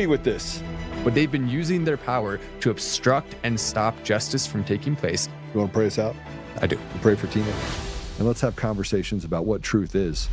with this. But they've been using their power to obstruct and stop justice from taking place. You want to pray us out? I do. We'll pray for Tina. And let's have conversations about what truth is.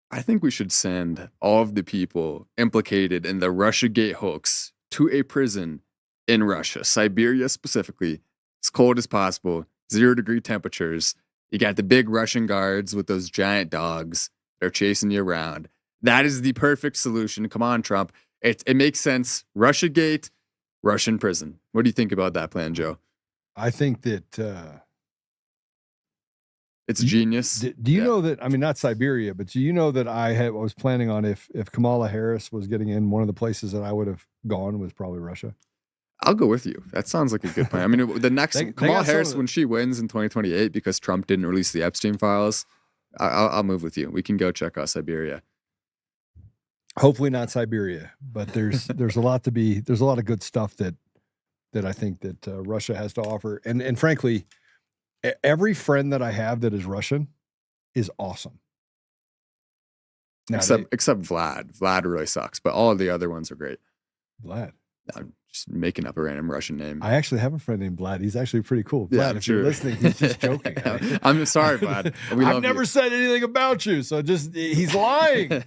I think we should send all of the people implicated in the Russiagate hoax to a prison in Russia, Siberia specifically, as cold as possible, 0-degree temperatures. You got the big Russian guards with those giant dogs that are chasing you around. That is the perfect solution. Come on, Trump. It makes sense. Russiagate, Russian prison. What do you think about that plan, Joe? I think that... it's genius. Do you know that, I mean, not Siberia, but do you know that I was planning on if Kamala Harris was getting in, one of the places that I would have gone was probably Russia? I'll go with you. That sounds like a good plan. I mean, the next Kamala Harris, when she wins in 2028, because Trump didn't release the Epstein files, I'll move with you. We can go check out Siberia. Hopefully not Siberia, but there's a lot of good stuff that I think that Russia has to offer. And frankly, every friend that I have that is Russian is awesome. Now except Vlad. Vlad really sucks, but all of the other ones are great. Vlad. I'm just making up a random Russian name. I actually have a friend named Vlad. He's actually pretty cool. Vlad, Yeah, if sure. you're listening, he's just joking. I'm sorry, Vlad. I've never said anything about you, so he's lying.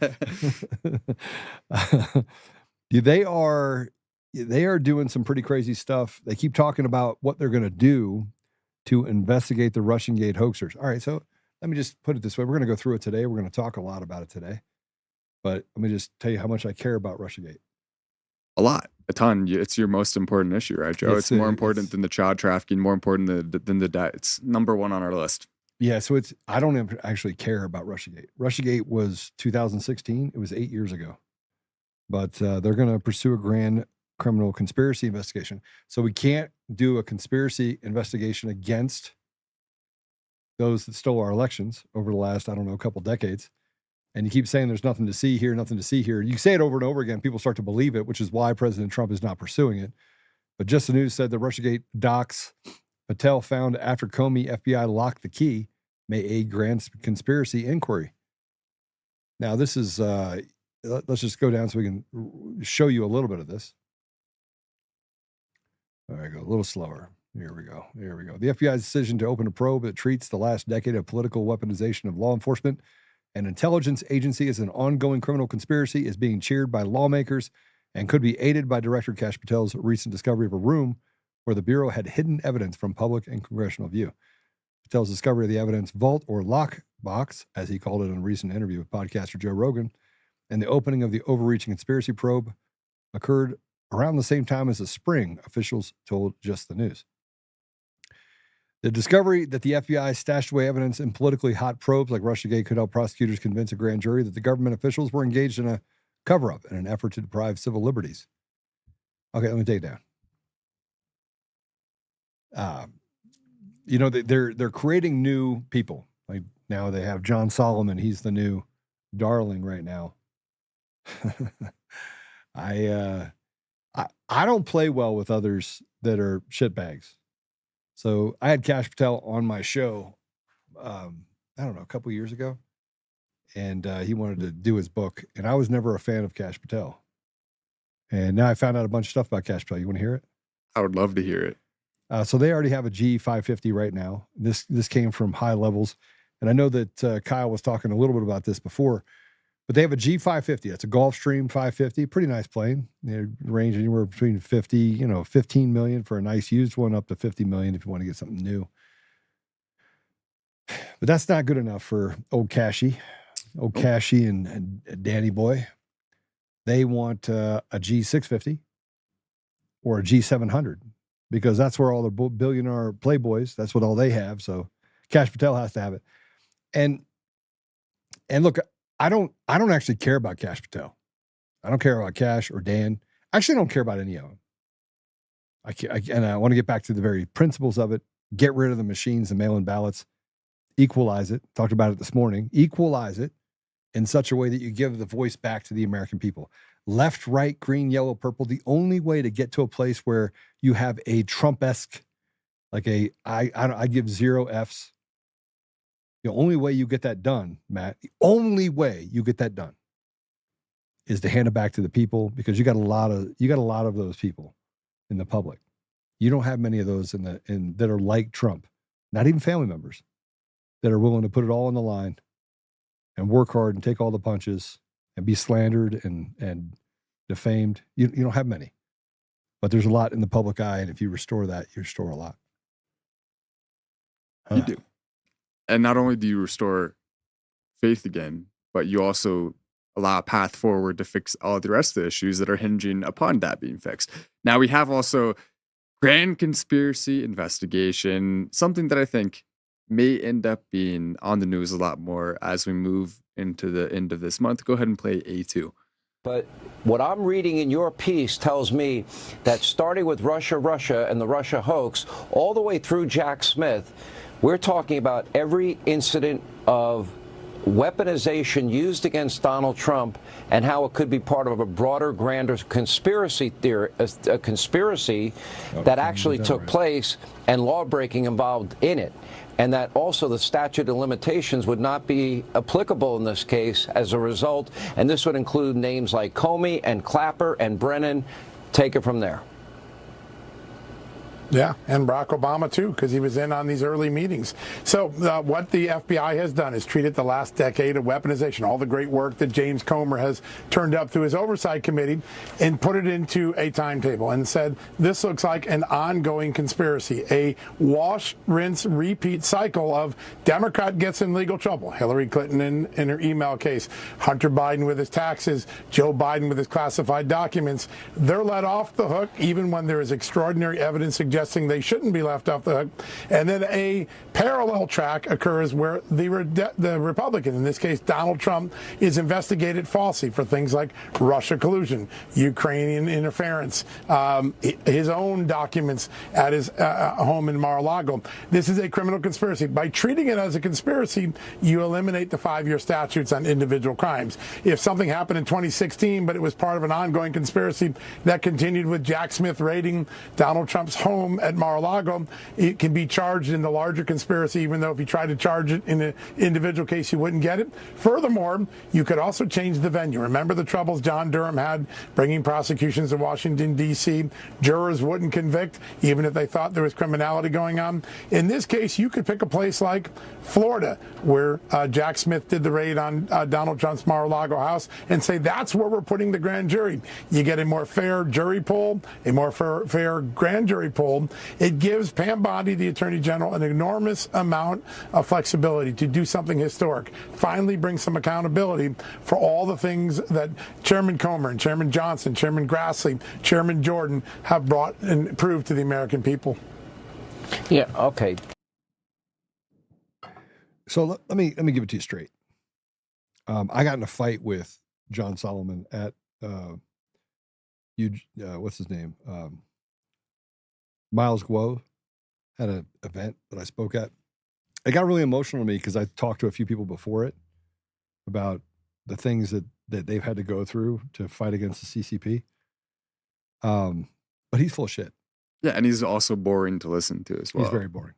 They are doing some pretty crazy stuff. They keep talking about what they're going to do to investigate the Russiagate hoaxers. All right, so let me just put it this way. We're going to go through it today. We're going to talk a lot about it today. But let me just tell you how much I care about Russiagate. A lot. A ton. It's your most important issue, right, Joe? It's more important than the child trafficking, more important than the debt. It's number one on our list. Yeah, so I don't actually care about Russiagate. Russiagate was 2016. It was 8 years ago. But they're going to pursue a grand criminal conspiracy investigation. So we can't do a conspiracy investigation against those that stole our elections over the last, I don't know, couple decades. And you keep saying there's nothing to see here, nothing to see here. You say it over and over again. People start to believe it, which is why President Trump is not pursuing it. But Just the News said the Russiagate docs Patel found after Comey FBI locked the key may aid grand conspiracy inquiry. Now, this is, let's just go down so we can show you a little bit of this. There we go, a little slower. Here we go. The FBI's decision to open a probe that treats the last decade of political weaponization of law enforcement and intelligence agency as an ongoing criminal conspiracy is being cheered by lawmakers and could be aided by Director Kash Patel's recent discovery of a room where the Bureau had hidden evidence from public and congressional view. Patel's discovery of the evidence vault or lock box, as he called it in a recent interview with podcaster Joe Rogan, and the opening of the overreaching conspiracy probe occurred around the same time as the spring, officials told Just the News. The discovery that the FBI stashed away evidence in politically hot probes like Russiagate could help prosecutors convince a grand jury that the government officials were engaged in a cover-up in an effort to deprive civil liberties. Okay, let me take it down. They're creating new people. Like now they have John Solomon. He's the new darling right now. I don't play well with others that are shitbags. So I had Kash Patel on my show, I don't know, a couple years ago, and he wanted to do his book, and I was never a fan of Kash Patel. And now I found out a bunch of stuff about Kash Patel. You want to hear it? I would love to hear it. So they already have a G550 right now. This came from high levels, and I know that Kyle was talking a little bit about this before, but they have a G550. That's a Gulfstream 550, pretty nice plane. They range anywhere between 15 million for a nice used one, up to 50 million if you want to get something new. But that's not good enough for old Cashy and Danny Boy. They want a G650 or a G700 because that's where all the billionaire playboys, that's what all they have. So Kash Patel has to have it. And look, I don't actually care about Kash Patel. I don't care about Kash or Dan. I actually don't care about any of them. And I want to get back to the very principles of it. Get rid of the machines, the mail-in ballots. Equalize it. Talked about it this morning. Equalize it in such a way that you give the voice back to the American people. Left, right, green, yellow, purple. The only way to get to a place where you have a Trump-esque Like I give 0 Fs. The only way you get that done, Matt, the only way you get that done is to hand it back to the people, because you got a lot of those people in the public. You don't have many of those that are like Trump, not even family members, that are willing to put it all on the line and work hard and take all the punches and be slandered and defamed. You don't have many, but there's a lot in the public eye, and if you restore that, you restore a lot. You do. And not only do you restore faith again, but you also allow a path forward to fix all the rest of the issues that are hinging upon that being fixed. Now we have also grand conspiracy investigation, something that I think may end up being on the news a lot more as we move into the end of this month. Go ahead and play A2. But what I'm reading in your piece tells me that starting with Russia and the Russia hoax, all the way through Jack Smith, we're talking about every incident of weaponization used against Donald Trump and how it could be part of a broader, grander conspiracy theory, a conspiracy that actually took place and law breaking involved in it. And that also the statute of limitations would not be applicable in this case as a result. And this would include names like Comey and Clapper and Brennan. Take it from there. Yeah, and Barack Obama, too, because he was in on these early meetings. So what the FBI has done is treated the last decade of weaponization, all the great work that James Comer has turned up through his oversight committee, and put it into a timetable and said, this looks like an ongoing conspiracy, a wash, rinse, repeat cycle of Democrat gets in legal trouble. Hillary Clinton in her email case, Hunter Biden with his taxes, Joe Biden with his classified documents. They're let off the hook even when there is extraordinary evidence suggesting they shouldn't be left off the hook. And then a parallel track occurs where the Republican, in this case Donald Trump, is investigated falsely for things like Russia collusion, Ukrainian interference, his own documents at his home in Mar-a-Lago. This is a criminal conspiracy. By treating it as a conspiracy, you eliminate the 5-year statutes on individual crimes. If something happened in 2016, but it was part of an ongoing conspiracy that continued with Jack Smith raiding Donald Trump's home at Mar-a-Lago, it can be charged in the larger conspiracy, even though if you tried to charge it in an individual case, you wouldn't get it. Furthermore, you could also change the venue. Remember the troubles John Durham had bringing prosecutions to Washington, D.C.? Jurors wouldn't convict, even if they thought there was criminality going on. In this case, you could pick a place like Florida, where Jack Smith did the raid on Donald Trump's Mar-a-Lago house, and say that's where we're putting the grand jury. You get a more fair jury pool, a more fair grand jury pool. It gives Pam Bondi, the Attorney General, an enormous amount of flexibility to do something historic. Finally bring some accountability for all the things that Chairman Comer and Chairman Johnson, Chairman Grassley, Chairman Jordan have brought and proved to the American people. Yeah, okay. So let me give it to you straight. I got in a fight with John Solomon at what's his name? Miles Guo had an event that I spoke at. It got really emotional to me because I talked to a few people before it about the things that they've had to go through to fight against the CCP. But he's full of shit. Yeah, and he's also boring to listen to as well. He's very boring.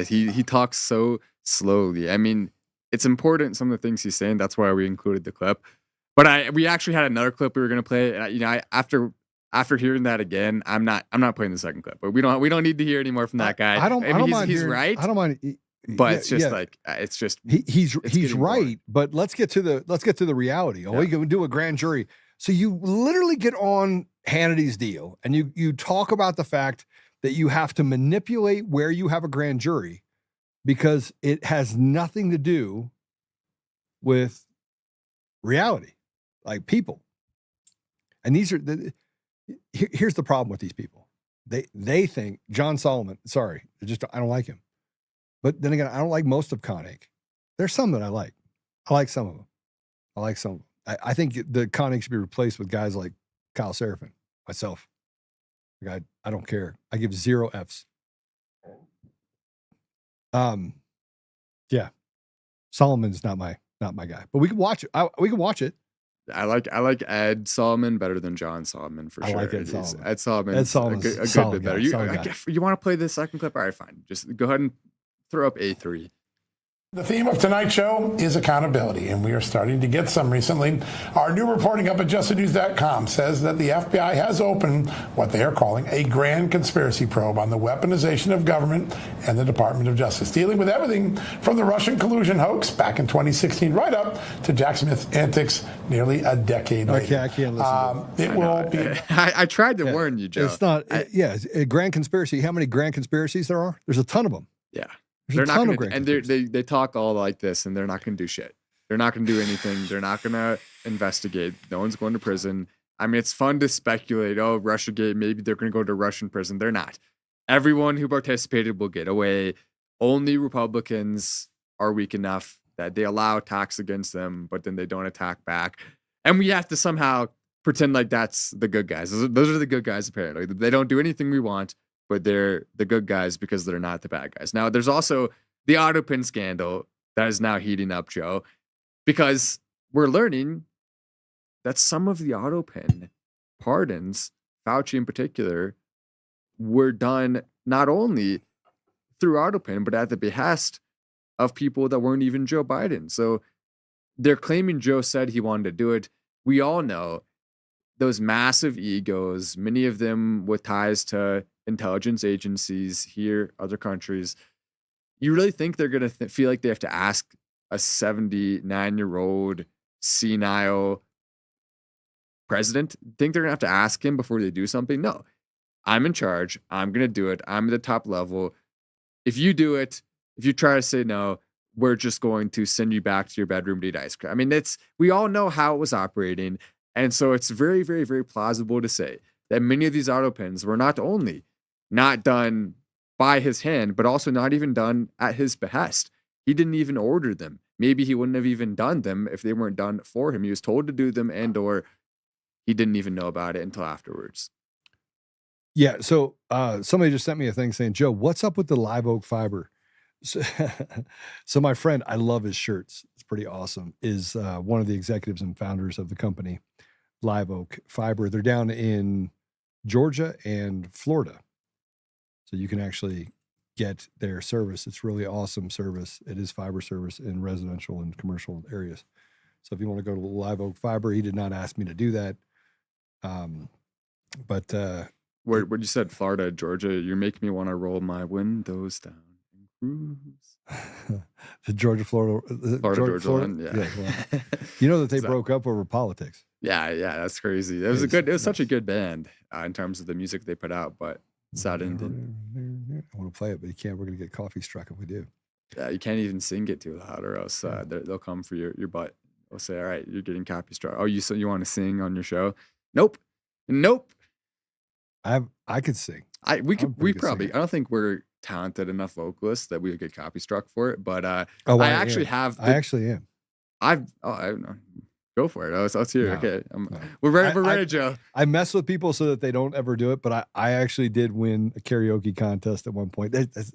He talks so slowly. I mean, it's important, some of the things he's saying. That's why we included the clip. But we actually had another clip we were going to play. And after hearing that again, I'm not playing the second clip. But we don't need to hear any more from that guy. I don't mind. He's right. I don't mind. But it's just like it's just he's right. Boring. But let's get to the reality. Oh, we can do a grand jury. So you literally get on Hannity's deal and you talk about the fact that you have to manipulate where you have a grand jury because it has nothing to do with reality, like people. And here's the problem with these people. They think John Solomon, sorry, I don't like him. But then again, I don't like most of Koenig. There's some that I like. I like some of them. I think the Koenig should be replaced with guys like Kyle Seraphin, myself. Like I don't care. I give 0 Fs. Yeah. Solomon's not my guy. But we can watch it. We can watch it. I like Ed Solomon better than John Solomon for I sure. like Ed Solomon. Ed Solomon's Ed Solomon's a good solid bit better. guy, solid guy. You want to play this second clip? All right, fine. Just go ahead and throw up A3. The theme of tonight's show is accountability, and we are starting to get some recently. Our new reporting up at justthenews.com says that the FBI has opened what they are calling a grand conspiracy probe on the weaponization of government and the Department of Justice, dealing with everything from the Russian collusion hoax back in 2016 right up to Jack Smith's antics nearly a decade later. Okay, I can't listen to it. Will be. I tried to warn you, Joe. It's not. It's a grand conspiracy. How many grand conspiracies there are? There's a ton of them. Yeah. They're not going to, and they talk all like this, and they're not going to do shit. They're not going to do anything. They're not going to investigate. No one's going to prison. I mean, it's fun to speculate. Oh, Russiagate, maybe they're going to go to Russian prison. They're not. Everyone who participated will get away. Only Republicans are weak enough that they allow attacks against them, but then they don't attack back. And we have to somehow pretend like that's the good guys. Those are the good guys, apparently. They don't do anything we want, but they're the good guys because they're not the bad guys. Now, there's also the autopin scandal that is now heating up, Joe, because we're learning that some of the autopin pardons, Fauci in particular, were done not only through autopin, but at the behest of people that weren't even Joe Biden. So they're claiming Joe said he wanted to do it. We all know those massive egos, many of them with ties to intelligence agencies here, other countries. You really think they're going to feel like they have to ask a 79-year-old senile president? Think they're going to have to ask him before they do something? No. I'm in charge. I'm going to do it. I'm at the top level. If you do it, if you try to say no, we're just going to send you back to your bedroom to eat ice cream. I mean, we all know how it was operating. And so it's very, very, very plausible to say that many of these autopins were not only not done by his hand, but also not even done at his behest. He didn't even order them. Maybe he wouldn't have even done them if they weren't done for him. He was told to do them, and or he didn't even know about it until afterwards. Yeah. So somebody just sent me a thing saying, Joe, what's up with the live oak fiber? So my friend, I love his shirts. It's pretty awesome. Is one of the executives and founders of the company, Live Oak Fiber. They're down in Georgia and Florida. So you can actually get their service. It's really awesome service. It is fiber service in residential and commercial areas. So if you want to go to Live Oak Fiber, he did not ask me to do that. But where you said Florida, Georgia, you're making me want to roll my windows down and cruise. The Georgia, Georgia one, yeah. Well, you know that they broke up over politics. Yeah, that's crazy. It was such a good band in terms of the music they put out, but sad ending. I want to play it, but you can't. We're going to get coffee struck if we do. Yeah, you can't even sing it too loud, or else they'll come for your butt. They'll say, "All right, you're getting copy struck." Oh, you want to sing on your show? Nope. I could sing. We probably. I don't think we're talented enough vocalists that we would get copy struck for it. But I actually am. I don't know. Go for it. Let's hear it. Okay. We're ready. We're ready, Joe. I mess with people so that they don't ever do it, but I actually did win a karaoke contest at one point. That's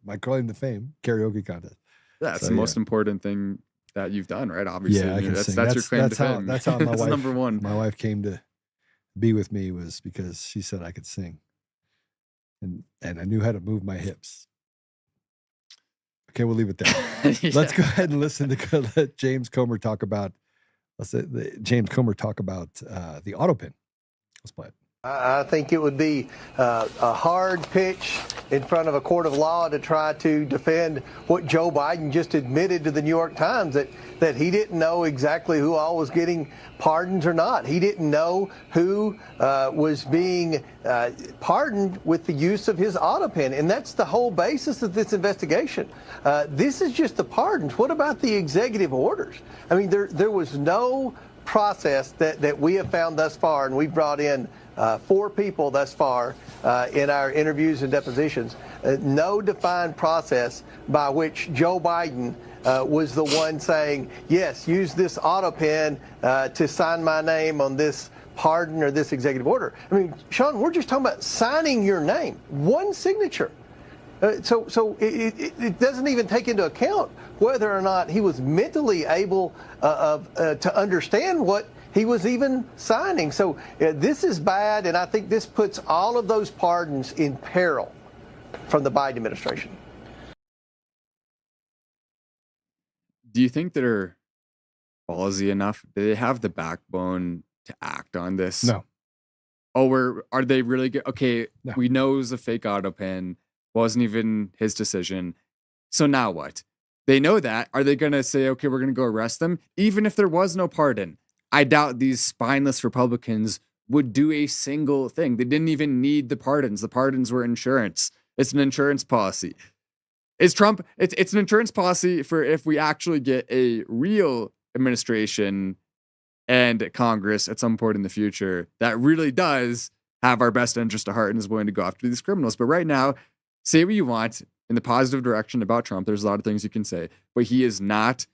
my claim to fame, karaoke contest. That's the most important thing that you've done, right? Obviously. Yeah, I can sing. That's your claim to fame. That's how my wife, number one. My wife came to be with me was because she said I could sing. And I knew how to move my hips. Okay, we'll leave it there. Yeah. Let's go ahead and listen to let James Comer talk about the autopin. Let's play it. I think it would be a hard pitch in front of a court of law to try to defend what Joe Biden just admitted to the New York Times, that he didn't know exactly who all was getting pardons or not. He didn't know who was being pardoned with the use of his autopin. And that's the whole basis of this investigation. This is just the pardons. What about the executive orders? I mean, there was no process that we have found thus far, and we've brought in 4 people thus far in our interviews and depositions. No defined process by which Joe Biden was the one saying, yes, use this autopin to sign my name on this pardon or this executive order. I mean, Sean, we're just talking about signing your name, one signature. So it doesn't even take into account whether or not he was mentally able to understand what he was even signing. So this is bad, and I think this puts all of those pardons in peril from the Biden administration. Do you think they're ballsy enough? Do they have the backbone to act on this? No. Oh, are they really good? Okay, No. we know it was a fake auto pen. Wasn't even his decision. So now what? They know that. Are they going to say, okay, we're going to go arrest them? Even if there was no pardon, I doubt these spineless Republicans would do a single thing. They didn't even need the pardons. The pardons were insurance. It's an insurance policy. Is Trump, it's an insurance policy for if we actually get a real administration and Congress at some point in the future that really does have our best interest at heart and is willing to go after these criminals. But right now, say what you want in the positive direction about Trump. There's a lot of things you can say, but he is not,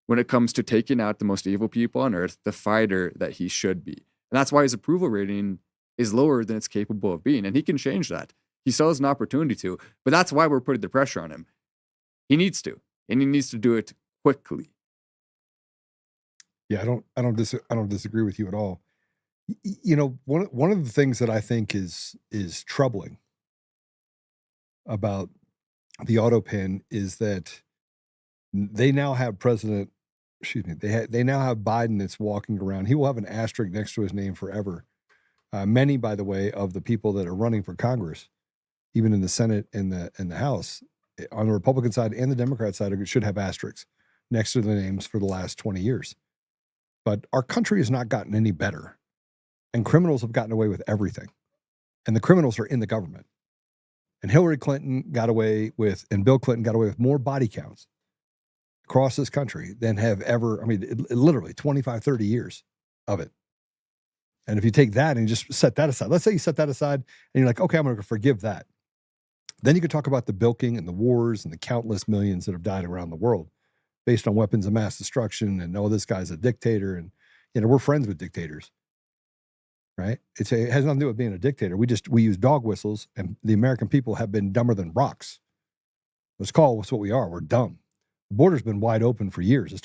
when it comes to taking out the most evil people on earth, the fighter that he should be. And that's why his approval rating is lower than it's capable of being. And he can change that. He still has an opportunity to, but that's why we're putting the pressure on him. He needs to, and he needs to do it quickly. Yeah, I don't disagree with you at all. You know, one of the things that I think is troubling about the auto pen is that they now have they now have Biden that's walking around. He will have an asterisk next to his name forever. Many, by the way, of the people that are running for Congress, even in the Senate and the House, on the Republican side and the Democrat side, should have asterisks next to the names for the last 20 years. But our country has not gotten any better, and criminals have gotten away with everything, and the criminals are in the government. And Hillary Clinton got away with, and Bill Clinton got away with more body counts across this country than have ever, I mean, literally 25, 30 years of it. And if you take that and you just set that aside, let's say you set that aside and you're like, okay, I'm going to forgive that. Then you could talk about the bilking and the wars and the countless millions that have died around the world based on weapons of mass destruction. And, oh, this guy's a dictator. And, you know, we're friends with dictators, right? It has nothing to do with being a dictator. We use dog whistles, and the American people have been dumber than rocks. Let's call us what we are. We're dumb. The border's been wide open for years. It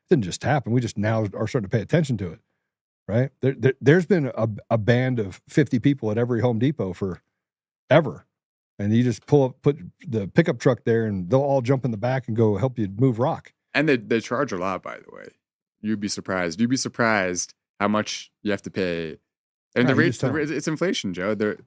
didn't just happen. We just now are starting to pay attention to it, right? There's been a band of 50 people at every Home Depot forever. And you just put the pickup truck there, and they'll all jump in the back and go help you move rock. And they charge a lot, by the way. You'd be surprised. You'd be surprised how much you have to pay. And the rates, it's inflation, Joe. The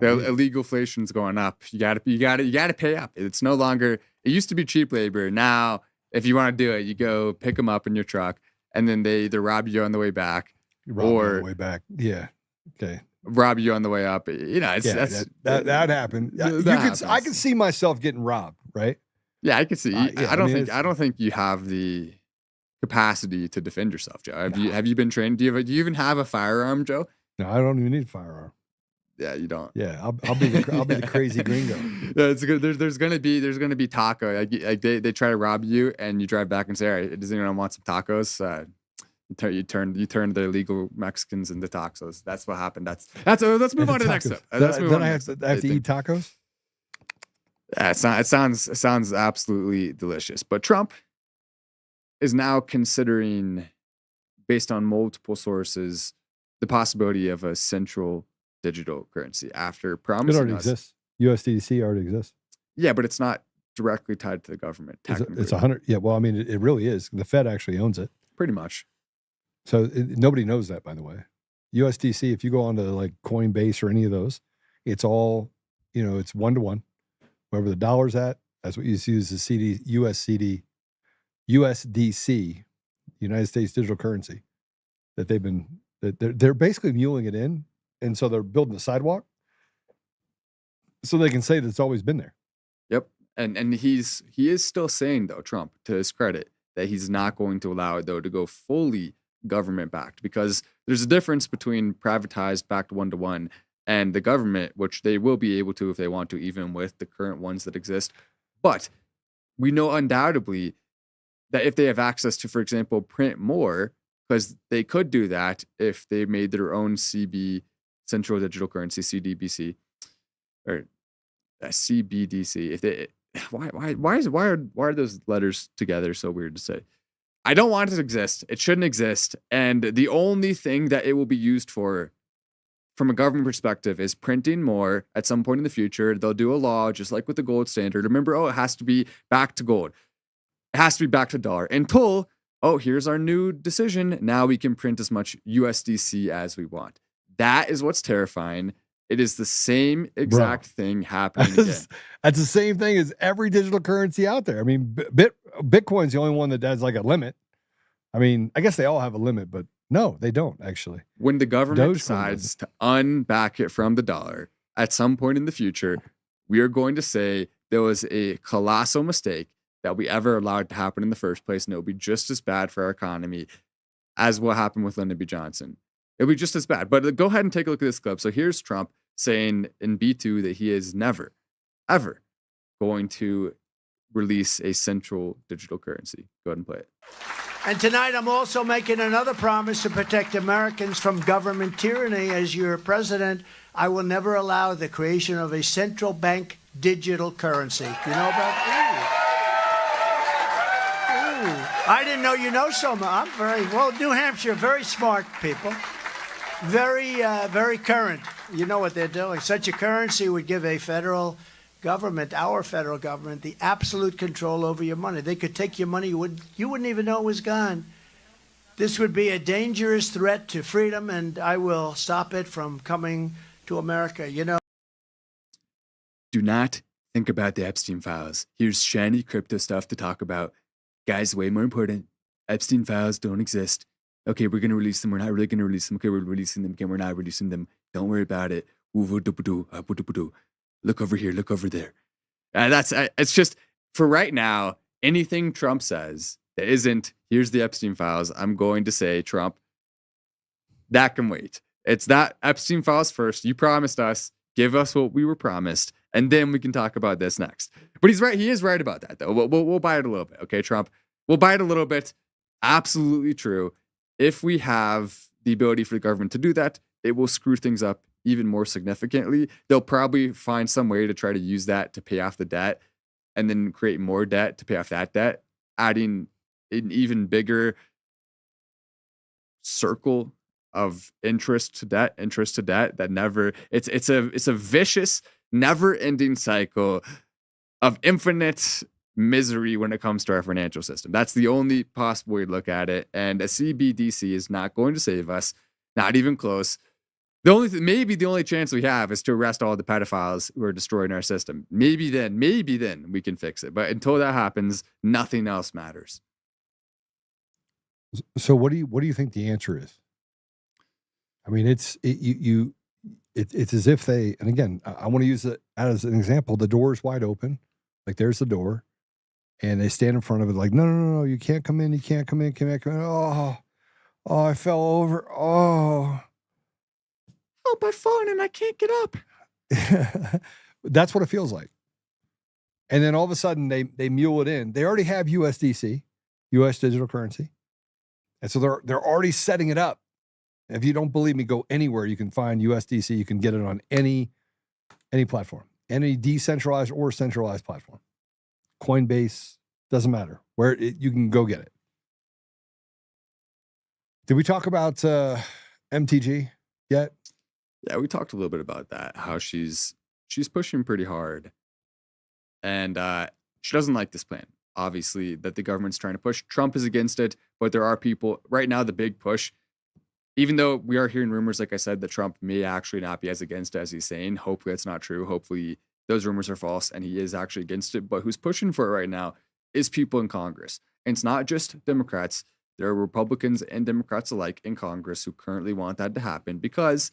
illegal inflation's going up. You gotta pay up. It's no longer. It used to be cheap labor. Now, if you want to do it, you go pick them up in your truck, and then they either rob you on the way back, on the way back. Yeah. Okay. Rob you on the way up. You know, that happened. I can see myself getting robbed, right? Yeah, I can see. I don't think you have the capacity to defend yourself, Joe. Have you been trained? Do you even have a firearm, Joe? No, I don't even need a firearm. Yeah, you don't. Yeah, I'll be the crazy gringo. Yeah, it's good. There's gonna be taco. Like they try to rob you, and you drive back and say, "All right, does anyone want some tacos?" You turn the illegal Mexicans into tacos. That's what happened. Let's move on to the next step. Then I have to eat tacos. Yeah, it sounds absolutely delicious. But Trump is now considering, based on multiple sources, the possibility of a central digital currency after promising it already exists. USDC already exists. Yeah, but it's not directly tied to the government. It's 100. Yeah, well, I mean, it really is. The Fed actually owns it. Pretty much. So nobody knows that, by the way. USDC, if you go onto like Coinbase or any of those, it's all, it's 1-to-1. Wherever the dollar's at, that's what you use the USDC, United States Digital Currency, that they're basically muling it in. And so they're building a sidewalk so they can say that it's always been there. Yep. And he is still saying, though, Trump, to his credit, that he's not going to allow it, though, to go fully government backed, because there's a difference between privatized backed 1-to-1 and the government, which they will be able to if they want to, even with the current ones that exist. But we know undoubtedly that if they have access to, for example, print more, because they could do that if they made their own Central Digital Currency, CDBC, or CBDC. If they, why are those letters together so weird to say? I don't want it to exist. It shouldn't exist. And the only thing that it will be used for from a government perspective is printing more at some point in the future. They'll do a law just like with the gold standard. Remember, it has to be back to gold. It has to be back to dollar until, here's our new decision. Now we can print as much USDC as we want. That is what's terrifying. It is the same exact thing happening again. That's the same thing as every digital currency out there. I mean, Bitcoin's the only one that has like a limit. I mean, I guess they all have a limit, but no, they don't actually. When the government decides to unback it from the dollar at some point in the future, we are going to say there was a colossal mistake that we ever allowed to happen in the first place, and it will be just as bad for our economy as what happened with Lyndon B. Johnson. It'll be just as bad. But go ahead and take a look at this clip. So here's Trump saying in B2 that he is never, ever going to release a central digital currency. Go ahead and play it. And tonight I'm also making another promise to protect Americans from government tyranny. As your president, I will never allow the creation of a central bank digital currency. Do you know about that? Ooh. I didn't know you know so much. I'm very, well, New Hampshire, very smart people. Very current. You know what they're doing. Such a currency would give a federal government, our federal government, the absolute control over your money. They could take your money, you wouldn't even know it was gone. This would be a dangerous threat to freedom, and I will stop it from coming to America. You know. Do not think about the Epstein files. Here's shiny crypto stuff to talk about. Guys, way more important. Epstein files don't exist. Okay, we're going to release them. We're not really going to release them. Okay, we're releasing them. Okay, we're not releasing them. Don't worry about it. Look over here. Look over there. It's just, for right now, anything Trump says that isn't, here's the Epstein files, I'm going to say, Trump, that can wait. It's that Epstein files first. You promised us. Give us what we were promised. And then we can talk about this next. But he's right. He is right about that, though. We'll buy it a little bit. Okay, Trump? We'll buy it a little bit. Absolutely true. If we have the ability for the government to do that, it will screw things up even more significantly. They'll probably find some way to try to use that to pay off the debt and then create more debt to pay off that debt, adding an even bigger circle of interest to debt that never, it's a vicious, never-ending cycle of infinite misery when it comes to our financial system. That's the only possible way to look at it. And a CBDC is not going to save us, not even close. Maybe the only chance we have is to arrest all the pedophiles who are destroying our system. Maybe then we can fix it. But until that happens, nothing else matters. So what do you think the answer is? I mean, it's as if they, and again, I want to use it as an example. The door is wide open. Like there's the door. And they stand in front of it like, no, you can't come in. You can't come in. Come in. Oh, I fell over. Oh, help, I've fallen and I can't get up. That's what it feels like. And then all of a sudden they mule it in. They already have USDC, US digital currency. And so they're already setting it up. If you don't believe me, go anywhere. You can find USDC. You can get it on any platform, any decentralized or centralized platform. Coinbase, doesn't matter where you can go get it. Did we talk about MTG yet? Yeah, we talked a little bit about that, how she's pushing pretty hard. And she doesn't like this plan, obviously, that the government's trying to push. Trump is against it, but there are people right now, the big push, even though we are hearing rumors, like I said, that Trump may actually not be as against it as he's saying. Hopefully that's not true. Hopefully those rumors are false and he is actually against it. But who's pushing for it right now is people in Congress. And it's not just Democrats. There are Republicans and Democrats alike in Congress who currently want that to happen because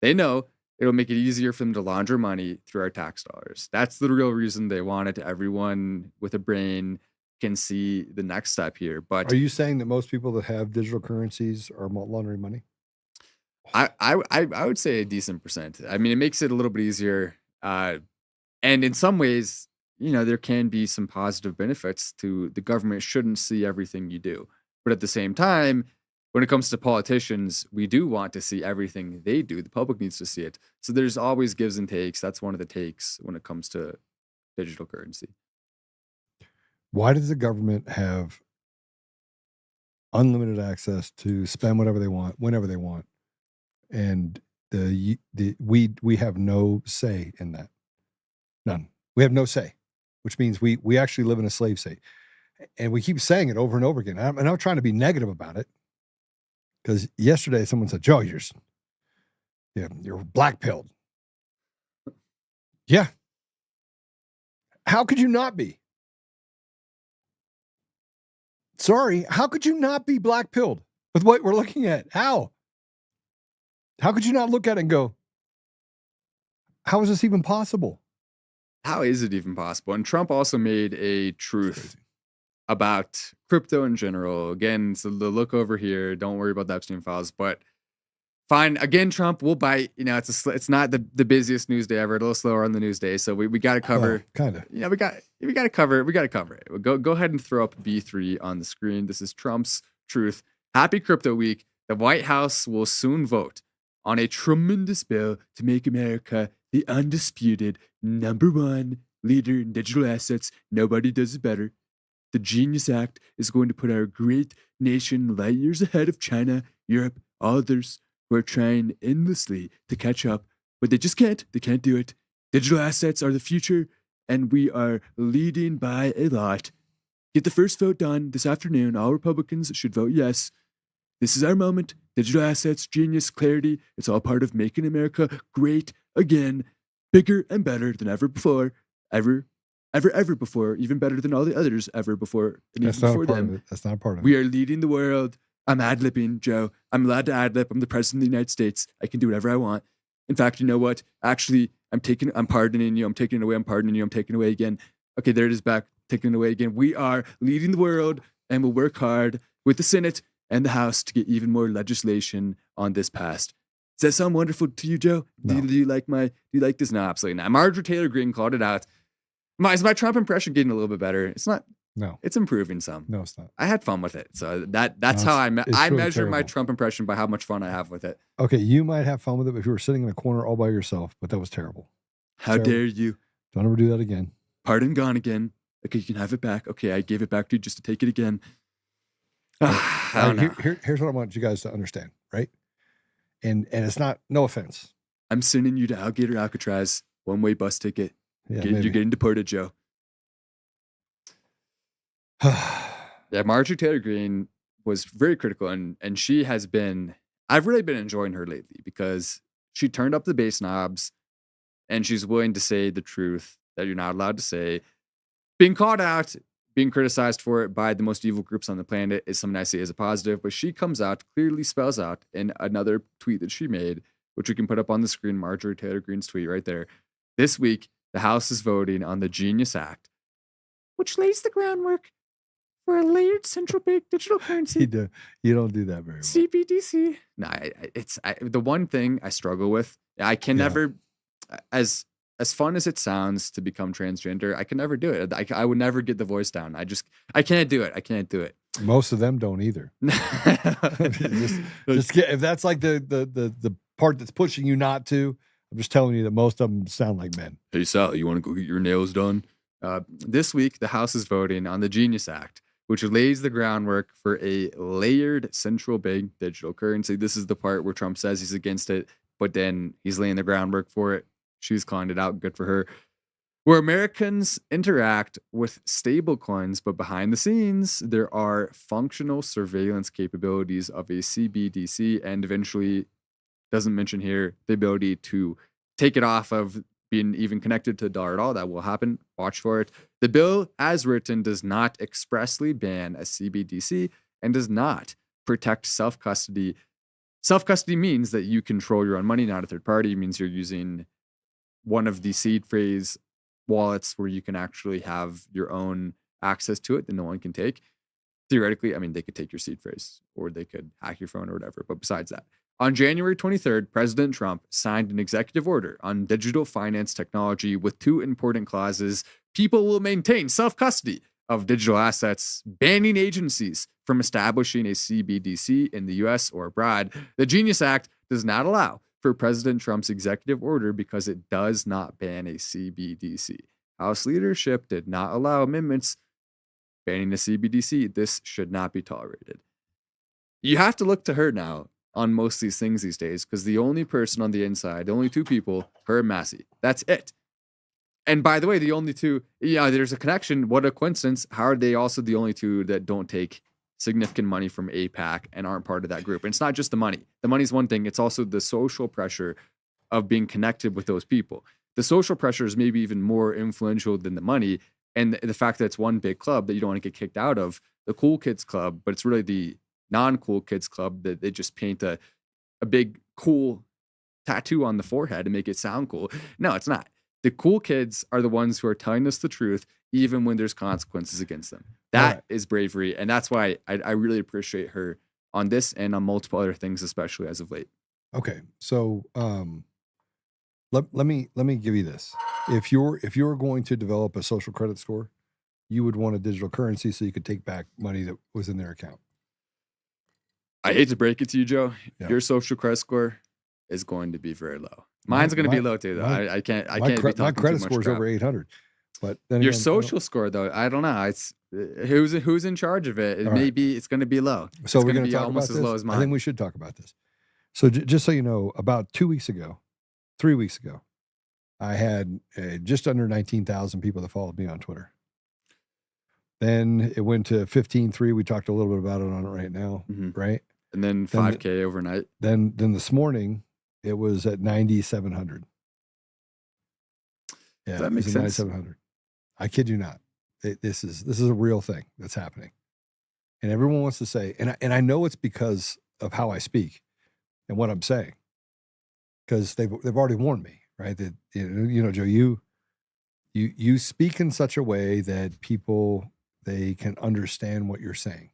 they know it'll make it easier for them to launder money through our tax dollars. That's the real reason they want it. Everyone with a brain can see the next step here. But are you saying that most people that have digital currencies are laundering money? I would say a decent percent. I mean, it makes it a little bit easier. And in some ways, there can be some positive benefits to the government shouldn't see everything you do. But at the same time, when it comes to politicians, we do want to see everything they do. The public needs to see it. So there's always gives and takes. That's one of the takes when it comes to digital currency. Why does the government have unlimited access to spend whatever they want, whenever they want. And we have no say in that. None. We have no say, which means we actually live in a slave state. And we keep saying it over and over again. And I'm not trying to be negative about it. Because yesterday someone said, Joe, you're black-pilled. Yeah. How could you not be? Sorry, how could you not be black-pilled with what we're looking at? How? How could you not look at it and go, how is this even possible? How is it even possible? And Trump also made a truth about crypto in general. Again, so the look over here, don't worry about the Epstein files, but fine. Again, Trump will bite. It's not the busiest news day ever. A little slower on the news day. So we got to cover. Kind of. Yeah, we got to cover it. We got to cover it. Go ahead and throw up B3 on the screen. This is Trump's truth. Happy Crypto Week. The White House will soon vote on a tremendous bill to make America the undisputed #1 leader in digital assets. Nobody does it better. The Genius Act is going to put our great nation light years ahead of China, Europe, all others who are trying endlessly to catch up, but they just can't. They can't do it. Digital assets are the future, and we are leading by a lot. Get the first vote done this afternoon. All Republicans should vote yes. This is our moment. Digital assets, genius, clarity. It's all part of making America great again, bigger and better than ever before, ever before, even better than all the others ever before, and That's even not before a part them. of it. That's not a part of We it. are leading the world. I'm ad-libbing, Joe. I'm allowed to ad-lib. I'm the president of the United States. I can do whatever I want. In fact, you know what? Actually, I'm pardoning you. I'm taking it away. I'm pardoning you. I'm taking it away again. Okay, there it is back. Taking it away again. We are leading the world, and we'll work hard with the Senate and the House to get even more legislation on this passed. Does that sound wonderful to you, Joe? No. Do you like this? No, absolutely not. Marjorie Taylor Greene called it out. Is my Trump impression getting a little bit better? It's not. No. It's improving some. No, it's not. I had fun with it. So that's No, how I it's really measure my terrible. Trump impression, by how much fun I have with it. Okay, you might have fun with it if you were sitting in a corner all by yourself, but that was terrible. How Terrible. dare you? Don't ever do that again. Pardon gone again. Okay, you can have it back. Okay, I gave it back to you just to take it again. I don't know. Here's what I want you guys to understand, right? And it's not, no offense. I'm sending you to Alligator Alcatraz, one-way bus ticket. Yeah, You're maybe. getting deported, Joe. Yeah, Marjorie Taylor Greene was very critical, and she has been. I've really been enjoying her lately because she turned up the bass knobs, and she's willing to say the truth that you're not allowed to say. Being called out, being criticized for it by the most evil groups on the planet is something I see as a positive, but she comes out, clearly spells out in another tweet that she made, which we can put up on the screen, Marjorie Taylor Greene's tweet right there. This week, the House is voting on the Genius Act, which lays the groundwork for a layered central bank digital currency. You don't do that very well. CBDC. No, it's the one thing I struggle with. I can never, as fun as it sounds to become transgender, I can never do it. I would never get the voice down. I can't do it. I can't do it. Most of them don't either. just get, if that's like the part that's pushing you not to, I'm just telling you that most of them sound like men. Hey, Sal, you want to go get your nails done? This week, the House is voting on the Genius Act, which lays the groundwork for a layered central bank digital currency. This is the part where Trump says he's against it, but then he's laying the groundwork for it. She's calling it out. Good for her. Where Americans interact with stable coins, but behind the scenes, there are functional surveillance capabilities of a CBDC, and eventually, doesn't mention here, the ability to take it off of being even connected to a dollar at all. That will happen. Watch for it. The bill, as written, does not expressly ban a CBDC and does not protect self-custody. Self-custody means that you control your own money, not a third party. It means you're using one of the seed phrase wallets where you can actually have your own access to it that no one can take. Theoretically, I mean, they could take your seed phrase or they could hack your phone or whatever. But besides that, on January 23rd, President Trump signed an executive order on digital finance technology with two important clauses. People will maintain self-custody of digital assets, banning agencies from establishing a CBDC in the US or abroad. The Genius Act does not allow for President Trump's executive order because it does not ban a CBDC. House leadership did not allow amendments banning a CBDC. This should not be tolerated. You have to look to her now on most of these things these days, because the only person on the inside, the only two people, her and Massey. That's it. And by the way, the only two, yeah, there's a connection. What a coincidence. How are they also the only two that don't take significant money from APAC and aren't part of that group? And it's not just the money. The money's one thing. It's also the social pressure of being connected with those people. The social pressure is maybe even more influential than the money. And the fact that it's one big club that you don't want to get kicked out of, the cool kids club, but it's really the non-cool kids club that they just paint a big cool tattoo on the forehead to make it sound cool. No, it's not. The cool kids are the ones who are telling us the truth, even when there's consequences against them. That is bravery. And that's why I really appreciate her on this and on multiple other things, especially as of late. Okay. So let me give you this. If you're going to develop a social credit score, you would want a digital currency so you could take back money that was in their account. I hate to break it to you, Joe. Yeah. Your social credit score is going to be very low. Mine's going to be low too, though. I can't. My credit score is over 800. But then your again, social score, though, I don't know. It's who's in charge of it. Maybe it's going to be low. So it's we're going to be talk almost about as this. low as mine. I think we should talk about this. So just so you know, about 2 weeks ago, 3 weeks ago, I had just under 19,000 people that followed me on Twitter. Then it went to 15.3. We talked a little bit about it on it right now, right? And then 5K overnight. Then this morning, it was at 9,700. Yeah, that makes sense. 9,700. I kid you not. This is a real thing that's happening, and everyone wants to say, and I know it's because of how I speak and what I'm saying, because they've already warned me, right? That you know, Joe, you speak in such a way that people, they can understand what you're saying.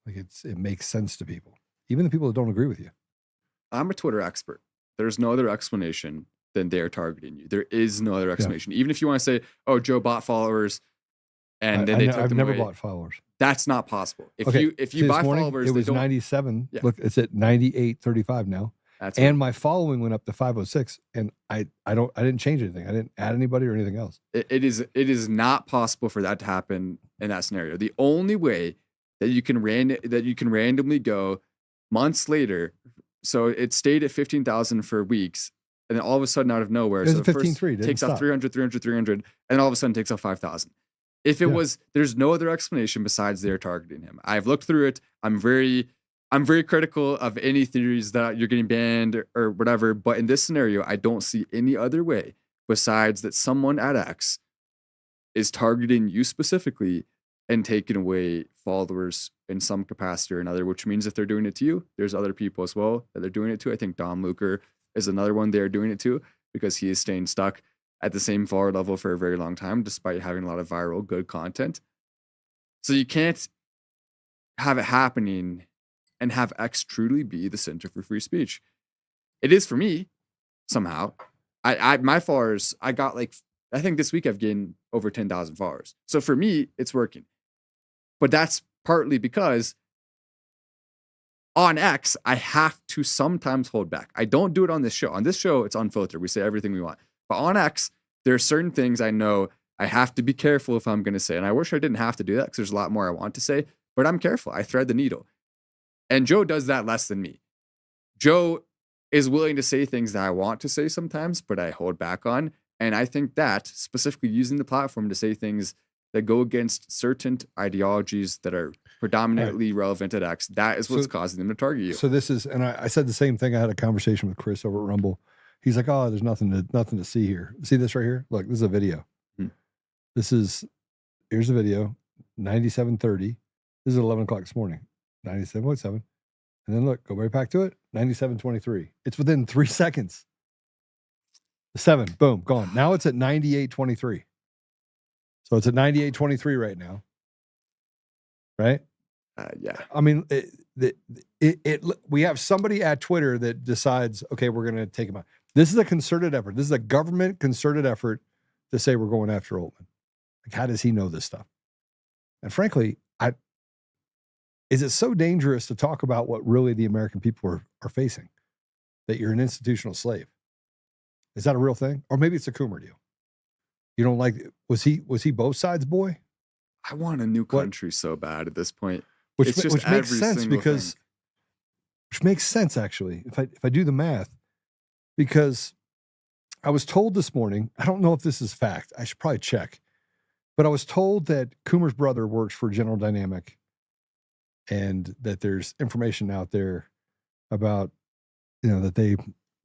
Like it makes sense to people, even the people that don't agree with you. I'm a Twitter expert. There's no other explanation than they're targeting you. There is no other explanation. Even if you want to say, "Oh, Joe bought followers," and then they took them I've never away, bought followers. That's not possible. If you buy followers, it was 97. Yeah. Look, it's at 98.35 now. That's and my following went up to 506, and I didn't change anything. I didn't add anybody or anything else. It is not possible for that to happen in that scenario. The only way that you can randomly go months later. So it stayed at 15,000 for weeks, and then all of a sudden, out of nowhere, it was so 15.3. Takes off 300, and then all of a sudden takes off 5,000. If it was, there's no other explanation besides they're targeting him. I've looked through it. I'm very critical of any theories that you're getting banned or whatever. But in this scenario, I don't see any other way besides that someone at X is targeting you specifically and taking away followers in some capacity or another, which means if they're doing it to you, there's other people as well that they're doing it to. I think Don Luker is another one they're doing it to because he is staying stuck at the same follower level for a very long time, despite having a lot of viral good content. So you can't have it happening and have X truly be the center for free speech. It is for me, somehow. My followers, I got I think this week I've gained over 10,000 followers. So for me, it's working. But that's partly because on X, I have to sometimes hold back. I don't do it on this show. On this show, it's unfiltered. We say everything we want. But on X, there are certain things I know I have to be careful if I'm going to say. And I wish I didn't have to do that because there's a lot more I want to say. But I'm careful. I thread the needle. And Joe does that less than me. Joe is willing to say things that I want to say sometimes, but I hold back on. And I think that specifically using the platform to say things that go against certain ideologies that are predominantly relevant at X, that is what's causing them to target you. So this is, and I said the same thing. I had a conversation with Chris over at Rumble. He's like, "Oh, there's nothing to see here. See this right here? Look, this is a video. Here's the video, 97.30. This is at 11 o'clock this morning, 97.7. And then look, go right back to it, 97.23. It's within 3 seconds. 7, boom, gone. Now it's at 98.23. So it's at 98.23 right now. Right? Yeah. I mean, we have somebody at Twitter that decides, okay, we're going to take him out. This is a concerted effort. This is a government concerted effort to say we're going after Altman. Like, how does he know this stuff? And frankly, is it so dangerous to talk about what really the American people are facing? That you're an institutional slave? Is that a real thing? Or maybe it's a Coomer deal. You don't like, was he both sides boy? I want a new country so bad at this point. Which it's just makes sense because which makes sense actually if I do the math, because I was told this morning, I don't know if this is fact, I should probably check, but I was told that Coomer's brother works for General Dynamic and that there's information out there about, that they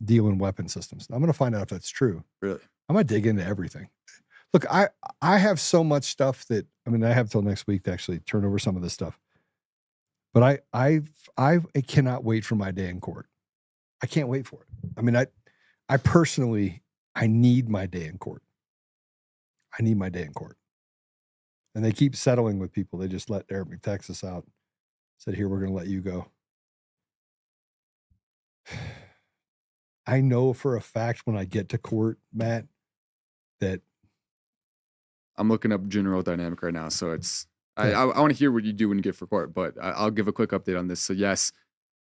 deal in weapon systems. I'm going to find out if that's true. Really? I'm going to dig into everything. Look, I have so much stuff that, I have till next week to actually turn over some of this stuff, but I cannot wait for my day in court. I can't wait for it. I personally, I need my day in court. I need my day in court. And they keep settling with people. They just let Eric McTexas out. Said, here, we're going to let you go. I know for a fact when I get to court, Matt, that I'm looking up General Dynamic right now. So I want to hear what you do when you get for court, but I'll give a quick update on this. So yes,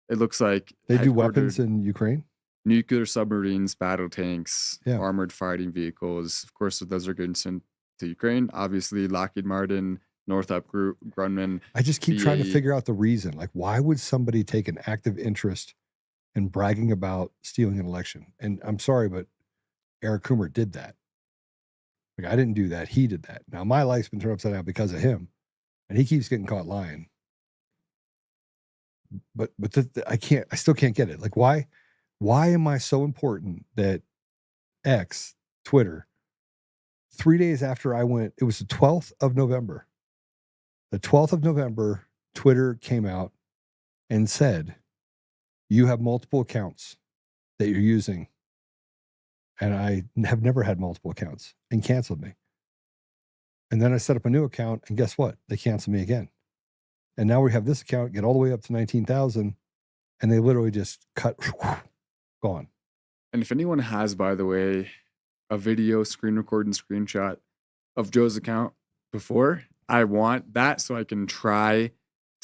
it looks like they do weapons in Ukraine. Nuclear submarines, battle tanks, armored fighting vehicles. Of course, those are getting sent to Ukraine. Obviously, Lockheed Martin, Northrop Grumman. I just keep BAE. trying to figure out the reason. Like, why would somebody take an active interest in bragging about stealing an election? And I'm sorry, but Eric Coomer did that. Like, I didn't do that. He did that. Now, my life's been turned upside down because of him, and he keeps getting caught lying. But I still can't get it. Like, why am I so important that X, Twitter, 3 days after I went, it was the 12th of November. The 12th of November, Twitter came out and said, you have multiple accounts that you're using. And I have never had multiple accounts, and canceled me. And then I set up a new account, and guess what? They canceled me again. And now we have this account get all the way up to 19,000, and they literally just cut, gone. And if anyone has, by the way, a video screen record and screenshot of Joe's account before, I want that so I can try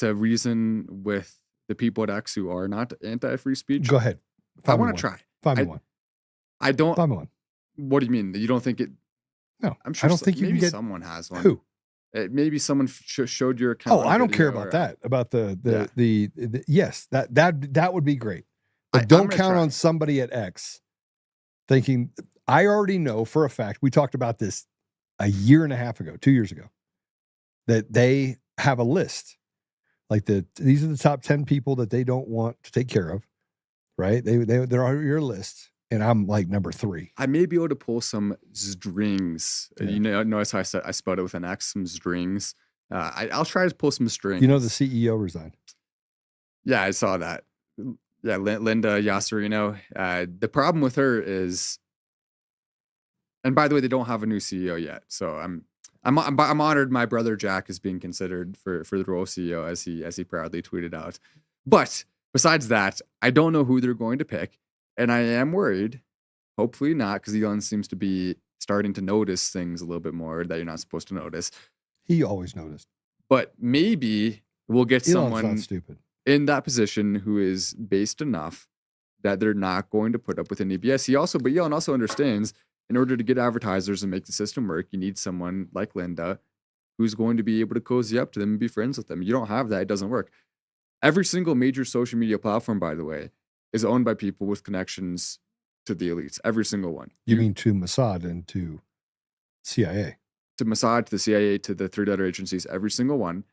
to reason with the people at X who are not anti-free speech. Go ahead. I want to try. Find me one. I don't. Find me one. What do you mean? You don't think it? No, I'm sure. I don't think you maybe can get. Someone has one. Who? Maybe someone showed your account. Oh, I don't care about that. About the yes, that would be great. But I'm don't gonna count try. on somebody at X thinking. I already know for a fact. We talked about this a year and a half ago, 2 years ago, that they have a list. Like these are the top 10 people that they don't want to take care of, right? They're on your list, and I'm like number 3. I may be able to pull some strings. Yeah. You know, notice how I spelled it with an X. Some strings. I'll try to pull some strings. You know, the CEO resigned. Yeah, I saw that. Yeah, Linda Yasserino. The problem with her is, and by the way, they don't have a new CEO yet. So I'm honored my brother Jack is being considered for the role of CEO, as he proudly tweeted out. But besides that, I don't know who they're going to pick, and I am worried. Hopefully not, because Elon seems to be starting to notice things a little bit more that you're not supposed to notice. He always noticed. But maybe we'll get Elon's someone not stupid. in that position who is based enough that they're not going to put up with any BS. But Elon also understands, in order to get advertisers and make the system work, you need someone like Linda who's going to be able to cozy up to them and be friends with them. You don't have that, it doesn't work. Every single major social media platform, by the way, is owned by people with connections to the elites. Every single one. You mean to Mossad and to CIA? To Mossad, to the CIA, to the three-letter agencies, every single one.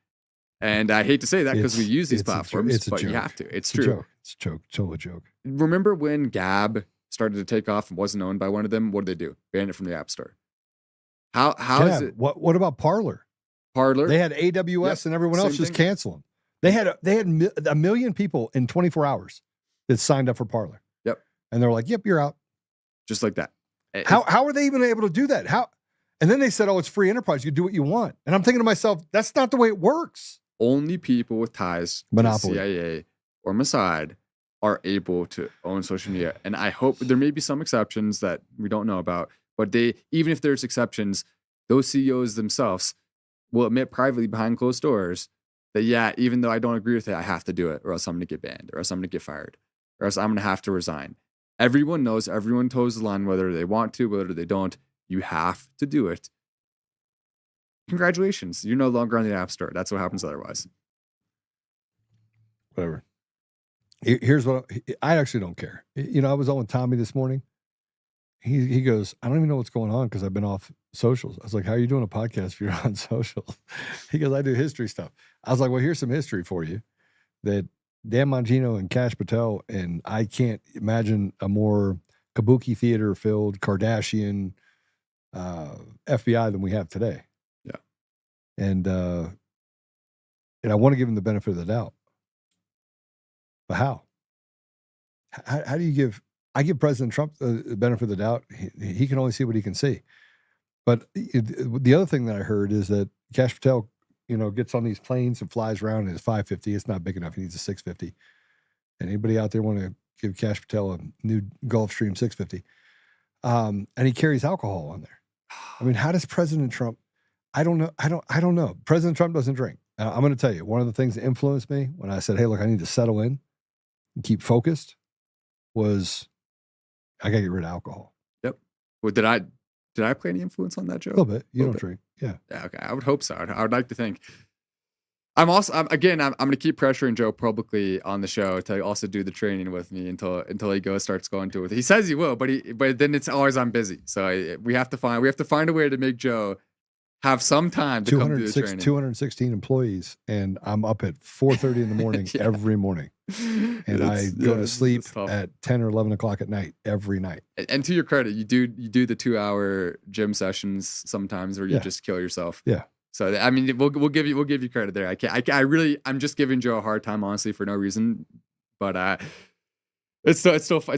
And I hate to say that because we use these platforms, but you have to. It's true. Joke. It's a joke. Totally a joke. Remember when Gab started to take off and wasn't owned by one of them? What did they do? Ban it from the App Store. How is it? What about Parler? Parler? They had AWS and everyone else just cancel them. They had a million people in 24 hours that signed up for Parler. Yep. And they're like, "Yep, you're out." Just like that. How are they even able to do that? How? And then they said, "Oh, it's free enterprise. You can do what you want." And I'm thinking to myself, that's not the way it works. Only people with ties to the CIA or Mossad are able to own social media. And I hope there may be some exceptions that we don't know about, but even if there's exceptions, those CEOs themselves will admit privately behind closed doors that, yeah, even though I don't agree with it, I have to do it, or else I'm going to get banned, or else I'm going to get fired, or else I'm going to have to resign. Everyone knows, everyone toes the line, whether they want to, whether they don't. You have to do it. Congratulations. You're no longer on the App Store. That's what happens otherwise. Whatever. Here's what I actually don't care. You know, I was on with Tommy this morning. He goes, I don't even know what's going on because I've been off socials. I was like, how are you doing a podcast if you're on socials? He goes, I do history stuff. I was like, well, here's some history for you that Dan Mangino and Kash Patel, and I can't imagine a more kabuki theater filled Kardashian FBI than we have today. Yeah. And I want to give him the benefit of the doubt. But how? How do you give? I give President Trump the benefit of the doubt. He can only see what he can see. But the other thing that I heard is that Kash Patel, you know, gets on these planes and flies around in his 550. It's not big enough. He needs a 650. And anybody out there want to give Kash Patel a new Gulfstream 650? And he carries alcohol on there. I mean, how does President Trump? I don't know. I don't know. President Trump doesn't drink. I'm going to tell you, one of the things that influenced me when I said, hey, look, I need to settle in and keep focused was I got to get rid of alcohol. Yep. Well, did I play any influence on that, Joe? A little bit. You don't drink. Yeah. Yeah. Okay. I would hope so. I would like to think. I'm going to keep pressuring Joe publicly on the show to also do the training with me until he starts going to it. He says he will, but then it's always I'm busy. So we have to find a way to make Joe have some time to come do the training. 216 employees, and I'm up at 4:30 in the morning every morning. And I go to sleep at 10 or 11 o'clock at night every night. And to your credit, you do the 2-hour gym sessions sometimes where you just kill yourself. Yeah. So I mean, we'll give you credit there. I'm just giving Joe a hard time, honestly, for no reason. But it's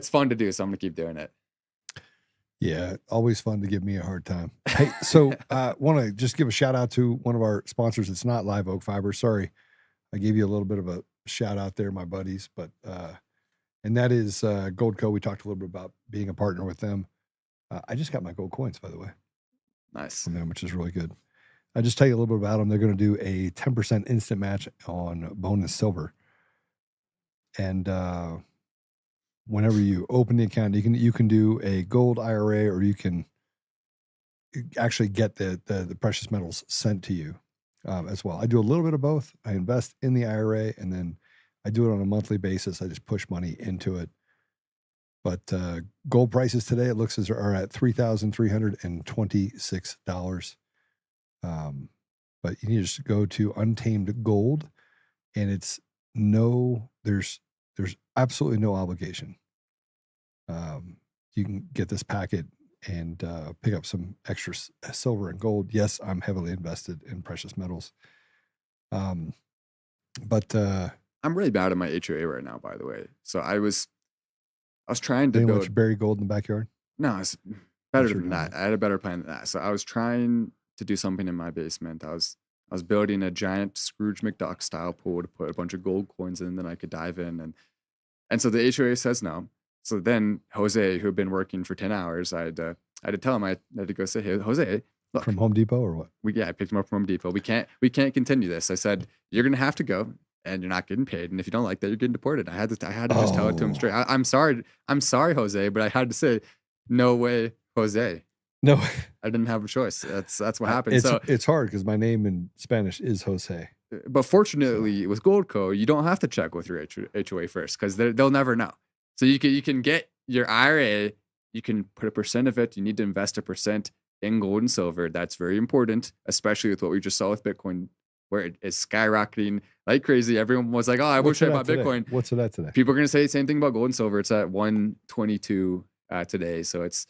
fun to do, so I'm gonna keep doing it. Yeah, always fun to give me a hard time. Hey, so want to just give a shout out to one of our sponsors. It's not Live Oak Fiber. Sorry, I gave you a little bit of a shout out there, my buddies. But and that is Goldco. We talked a little bit about being a partner with them. I just got my gold coins, by the way. Nice. From them, which is really good. I just tell you a little bit about them. They're going to do a 10% instant match on bonus silver, and whenever you open the account, you can do a gold IRA, or you can actually get the precious metals sent to you as well. I do a little bit of both. I invest in the IRA, and then I do it on a monthly basis. I just push money into it. But gold prices today, it looks as are at $3,326. But you need to just go to Untamed Gold, and there's absolutely no obligation. You can get this packet and pick up some extra silver and gold. Yes, I'm heavily invested in precious metals. But I'm really bad at my HOA right now, by the way. So I was trying to build buried gold in the backyard. No, it's better than that. I had a better plan than that. So I was trying to do something in my basement. I was building a giant Scrooge McDuck style pool to put a bunch of gold coins in, then I could dive in. And so the HOA says no. So then Jose, who had been working for 10 hours, I had to tell him, I had to go say, hey, Jose, look. From Home Depot or what? I picked him up from Home Depot. We can't continue this. I said, you're going to have to go, and you're not getting paid. And if you don't like that, you're getting deported. I had to just tell it to him straight. I'm sorry, Jose, but I had to say, no way, Jose. No, I didn't have a choice. That's what happened. It's hard because my name in Spanish is Jose. But fortunately, with Goldco, you don't have to check with your HOA first because they'll never know. So you can get your IRA. You can put 1% of it. You need to invest 1% in gold and silver. That's very important, especially with what we just saw with Bitcoin, where it is skyrocketing like crazy. Everyone was like, "Oh, I wish I bought Bitcoin." What's it at today? People are going to say the same thing about gold and silver. It's at 122 today. So it's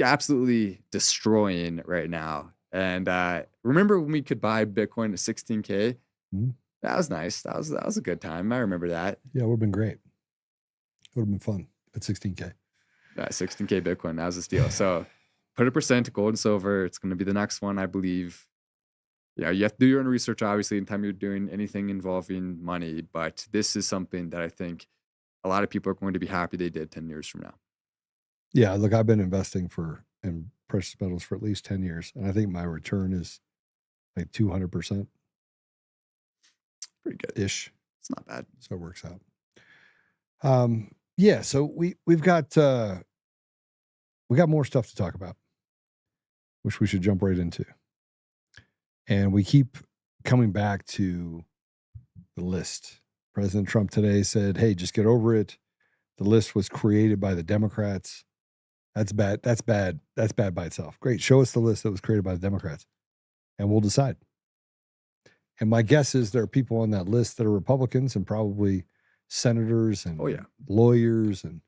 absolutely destroying right now. And remember when we could buy Bitcoin at 16K? Mm-hmm. That was nice. That was a good time. I remember that. Yeah, it would have been great. It would have been fun at 16K. Yeah, 16K Bitcoin. That was a steal. So put 1% to gold and silver. It's going to be the next one, I believe. Yeah, you have to do your own research, obviously, anytime you're doing anything involving money. But this is something that I think a lot of people are going to be happy they did 10 years from now. Yeah, look, I've been investing in precious metals for at least 10 years, and I think my return is like 200%. Pretty good. Ish. It's not bad. So it works out. Yeah, so we've got more stuff to talk about, which we should jump right into. And we keep coming back to the list President Trump today said, hey, just get over it. The list was created by the Democrats. That's bad. That's bad. That's bad by itself. Great. Show us the list that was created by the Democrats and we'll decide. And my guess is there are people on that list that are Republicans and probably senators and lawyers, and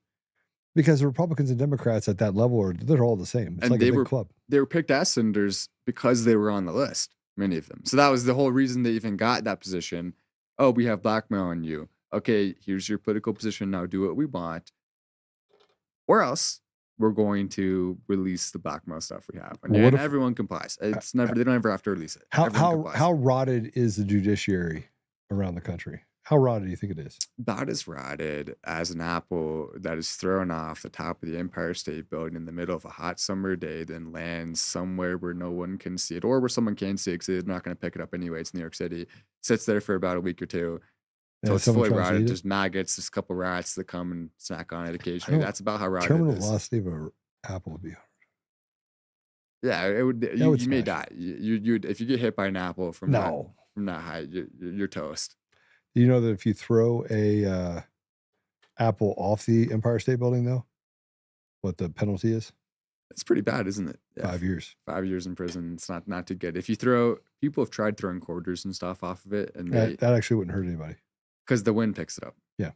because the Republicans and Democrats at that level they're all the same. It's and like they a big were club. They were picked as senators because they were on the list, many of them. So that was the whole reason they even got that position. Oh, we have blackmail on you. Okay, here's your political position. Now do what we want, or else we're going to release the blackmail stuff we have, and everyone complies. It's never they don't ever have to release it. How rotted is the judiciary around the country? How rotted do you think it is? About as rotted as an apple that is thrown off the top of the Empire State Building in the middle of a hot summer day, then lands somewhere where no one can see it, or where someone can see it because they're not going to pick it up anyway. It's New York City. Sits there for about a week or two. So it's fully rotted. There's maggots. There's a couple rats that come and snack on it occasionally. That's about how rotted it is. Terminal velocity of an apple would be. Yeah, it would. You may die. You if you get hit by an apple from that height, you're toast. Do you know that if you throw a apple off the Empire State Building, though, what the penalty is? It's pretty bad, isn't it? Yeah, 5 years. 5 years in prison. It's not too good. If you throw, people have tried throwing quarters and stuff off of it, and that actually wouldn't hurt anybody because the wind picks it up. Yeah.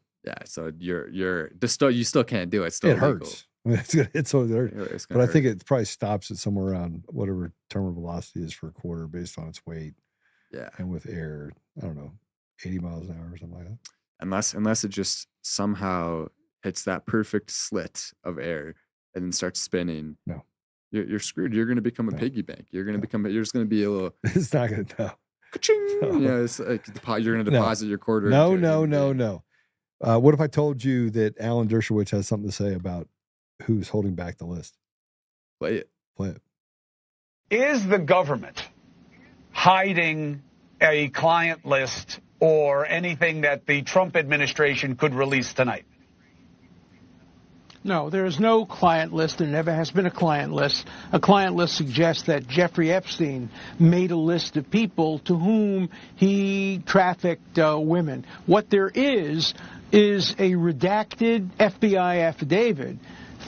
So you still can't do it. It's still it illegal. Hurts. I mean, it's so hurt. But I think it probably stops at somewhere around whatever terminal velocity is for a quarter based on its weight. Yeah. And with air, I don't know, 80 miles an hour or something like that. Unless it just somehow hits that perfect slit of air and then starts spinning. No. You're screwed. You're going to become a piggy bank. You're going to become. You're just going to be a little. It's not going to. No. It's like you're going to deposit your quarter. No. What if I told you that Alan Dershowitz has something to say about who's holding back the list? Play it. Is the government hiding a client list or anything that the Trump administration could release tonight? No, there is no client list. There never has been a client list. A client list suggests that Jeffrey Epstein made a list of people to whom he trafficked women. What there is a redacted FBI affidavit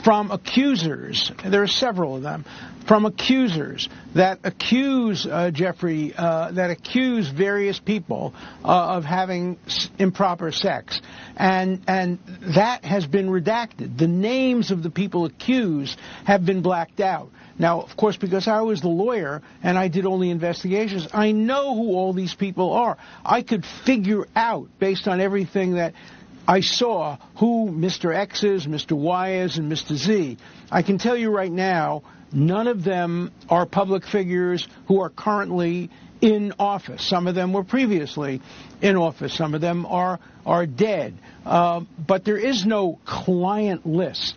from accusers. There are several of them. From accusers that accuse Jeffrey, that accuse various people of having improper sex. And that has been redacted. The names of the people accused have been blacked out. Now, of course, because I was the lawyer and I did all the investigations, I know who all these people are. I could figure out, based on everything that I saw, who Mr. X is, Mr. Y is, and Mr. Z. I can tell you right now, none of them are public figures who are currently in office. Some of them were previously in office. Some of them are dead. But there is no client list.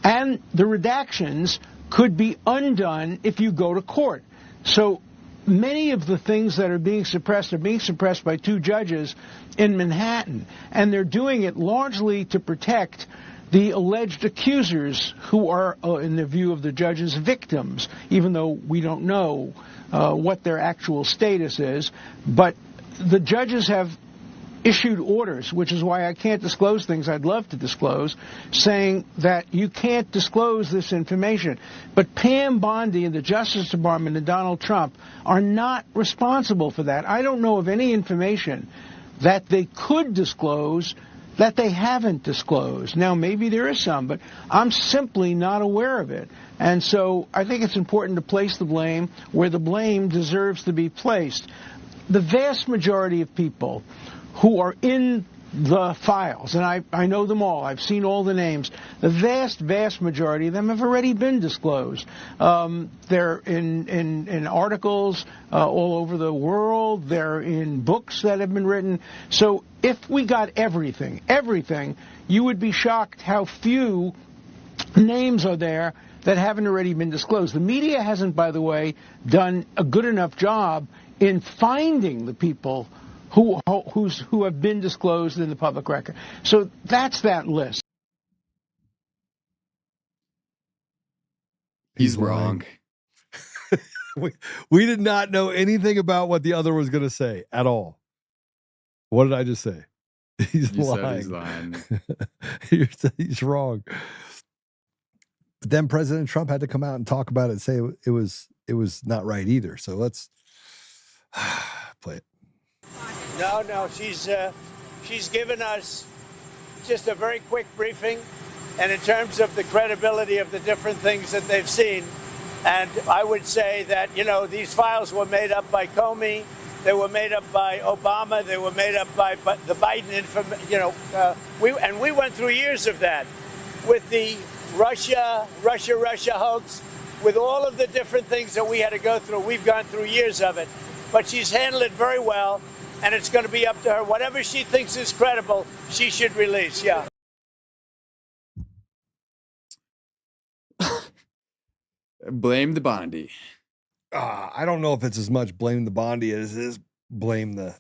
And the redactions could be undone if you go to court. So many of the things that are being suppressed by two judges in Manhattan. And they're doing it largely to protect the alleged accusers who are, in the view of the judges, victims, even though we don't know what their actual status is. But the judges have issued orders, which is why I can't disclose things I'd love to disclose, saying that you can't disclose this information. But Pam Bondi and the Justice Department and Donald Trump are not responsible for that. I don't know of any information that they could disclose that they haven't disclosed. Now, maybe there is some, but I'm simply not aware of it. And so I think it's important to place the blame where the blame deserves to be placed. The vast majority of people who are in the files, and I know them all, I've seen all the names, the vast majority of them have already been disclosed. They're in articles all over the world, they're in books that have been written. So if we got everything, you would be shocked how few names are there that haven't already been disclosed. The media hasn't, by the way, done a good enough job in finding the people who have been disclosed in the public record. So that's that list. He's wrong. We did not know anything about what the other was going to say at all. What did I just say? He's You lying. said he's lying. He's wrong. But then President Trump had to come out and talk about it and say it was not right either. So let's play it. No, she's given us just a very quick briefing, and in terms of the credibility of the different things that they've seen. And I would say that, these files were made up by Comey, they were made up by Obama, they were made up by the Biden, we went through years of that with the Russia hoax, with all of the different things that we had to go through. We've gone through years of it, but she's handled it very well, and it's going to be up to her. Whatever she thinks is credible, she should release. Yeah. Blame the Bondi. I don't know if it's as much blame the Bondi as it is blame the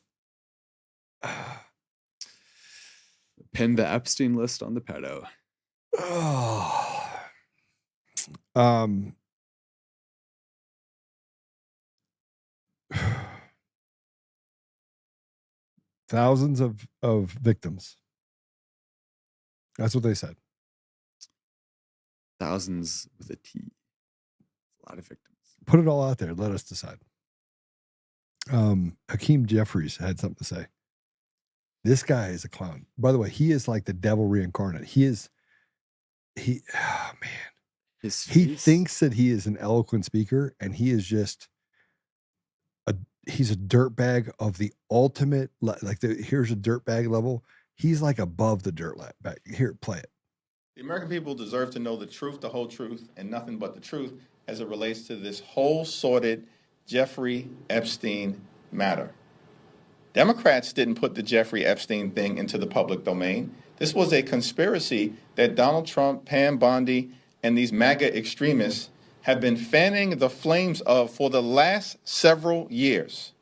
Pin the Epstein list on the pedo. Thousands of victims. That's what they said. Thousands with a T. A lot of victims. Put it all out there. Let us decide. Hakeem Jeffries had something to say. This guy is a clown. By the way, he is like the devil reincarnate. He thinks that he is an eloquent speaker, and he is just he's a dirtbag of the ultimate, here's a dirtbag level. He's like above the dirt bag. Here, play it. The American people deserve to know the truth, the whole truth, and nothing but the truth as it relates to this whole sordid Jeffrey Epstein matter. Democrats didn't put the Jeffrey Epstein thing into the public domain. This was a conspiracy that Donald Trump, Pam Bondi, and these MAGA extremists have been fanning the flames of for the last several years.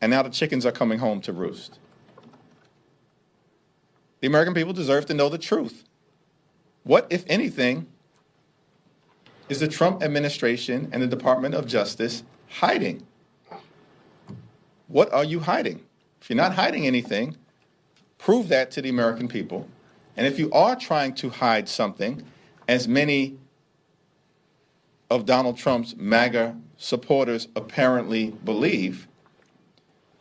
And now the chickens are coming home to roost. The American people deserve to know the truth. What, if anything, is the Trump administration and the Department of Justice hiding? What are you hiding? If you're not hiding anything, prove that to the American people. And if you are trying to hide something, as many of Donald Trump's MAGA supporters apparently believe,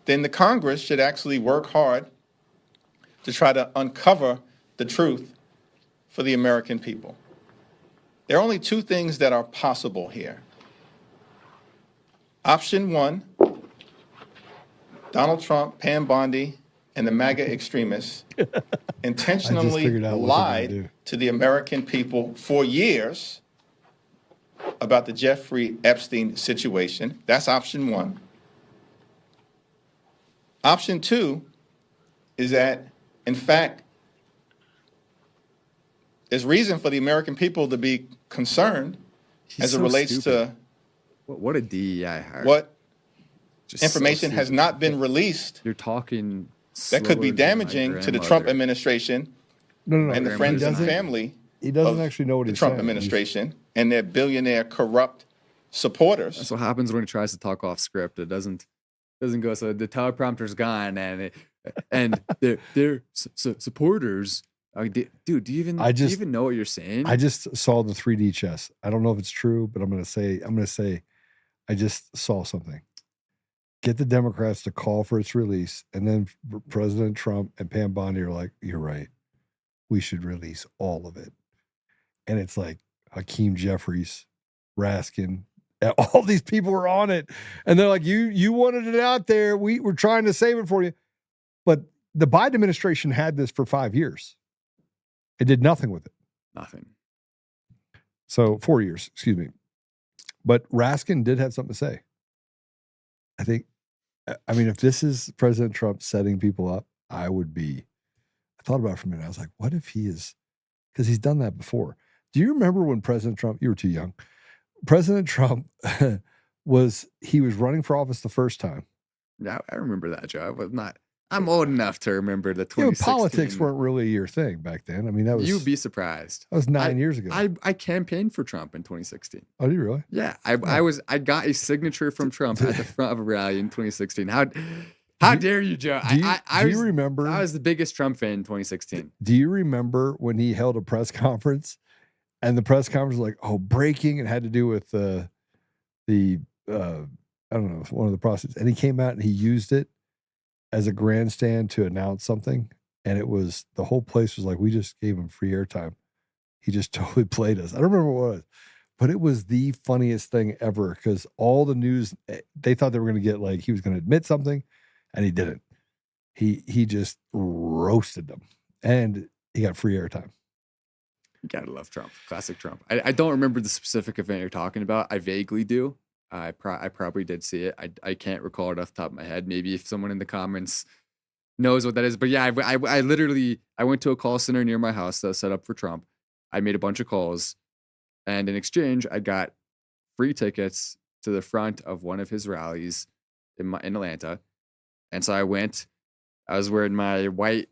then the Congress should actually work hard to try to uncover the truth for the American people. There are only two things that are possible here. Option one, Donald Trump, Pam Bondi, and the MAGA extremists intentionally lied to the American people for years about the Jeffrey Epstein situation. That's option one. Option two is that, in fact, there's reason for the American people to be concerned as it relates to what a DEI hire. What information has not been released. You're talking that could be damaging to the Trump administration and the friends and family. He doesn't actually know what the he's Trump saying. administration and their billionaire corrupt supporters. That's what happens when he tries to talk off script. It doesn't go. So the teleprompter's gone, and their supporters. Dude, do you even know what you're saying? I just saw the 3D chess. I don't know if it's true, but I'm gonna say I just saw something. Get the Democrats to call for its release, and then President Trump and Pam Bondi are like, "You're right. We should release all of it." And it's like Hakeem Jeffries, Raskin, all these people were on it, and they're like, "You wanted it out there. We were trying to save it for you." But the Biden administration had this for 5 years. It did nothing with it. Nothing. So 4 years, excuse me. But Raskin did have something to say. I mean, if this is President Trump setting people up, I thought about it for a minute. I was like, what if he is, because he's done that before. Do you remember when President Trump, you were too young, President Trump was running for office the first time. Yeah, I remember that, Joe. I'm old enough to remember the 2016. Politics weren't really your thing back then. I mean, that was. You'd be surprised. That was 9 years ago. I campaigned for Trump in 2016. Oh, did you really? Yeah, I got a signature from Trump at the front of a rally in 2016. How How dare you, Joe? Do you remember? I was the biggest Trump fan in 2016. Do you remember when he held a press conference and the press conference was like, oh, breaking, and had to do with the I don't know, one of the prostitutes, and he came out and he used it as a grandstand to announce something, and it was, the whole place was like, we just gave him free airtime. He just totally played us. I don't remember what it was, but it was the funniest thing ever, because all the news, they thought they were going to get, like, he was going to admit something, and he didn't. He just roasted them, and he got free airtime. You gotta love Trump. Classic Trump. I don't remember the specific event you're talking about. I vaguely do. I probably did see it. I can't recall it off the top of my head. Maybe if someone in the comments knows what that is. But yeah, I literally, I went to a call center near my house that was set up for Trump. I made a bunch of calls, and in exchange, I got free tickets to the front of one of his rallies in Atlanta. And so I went. I was wearing my white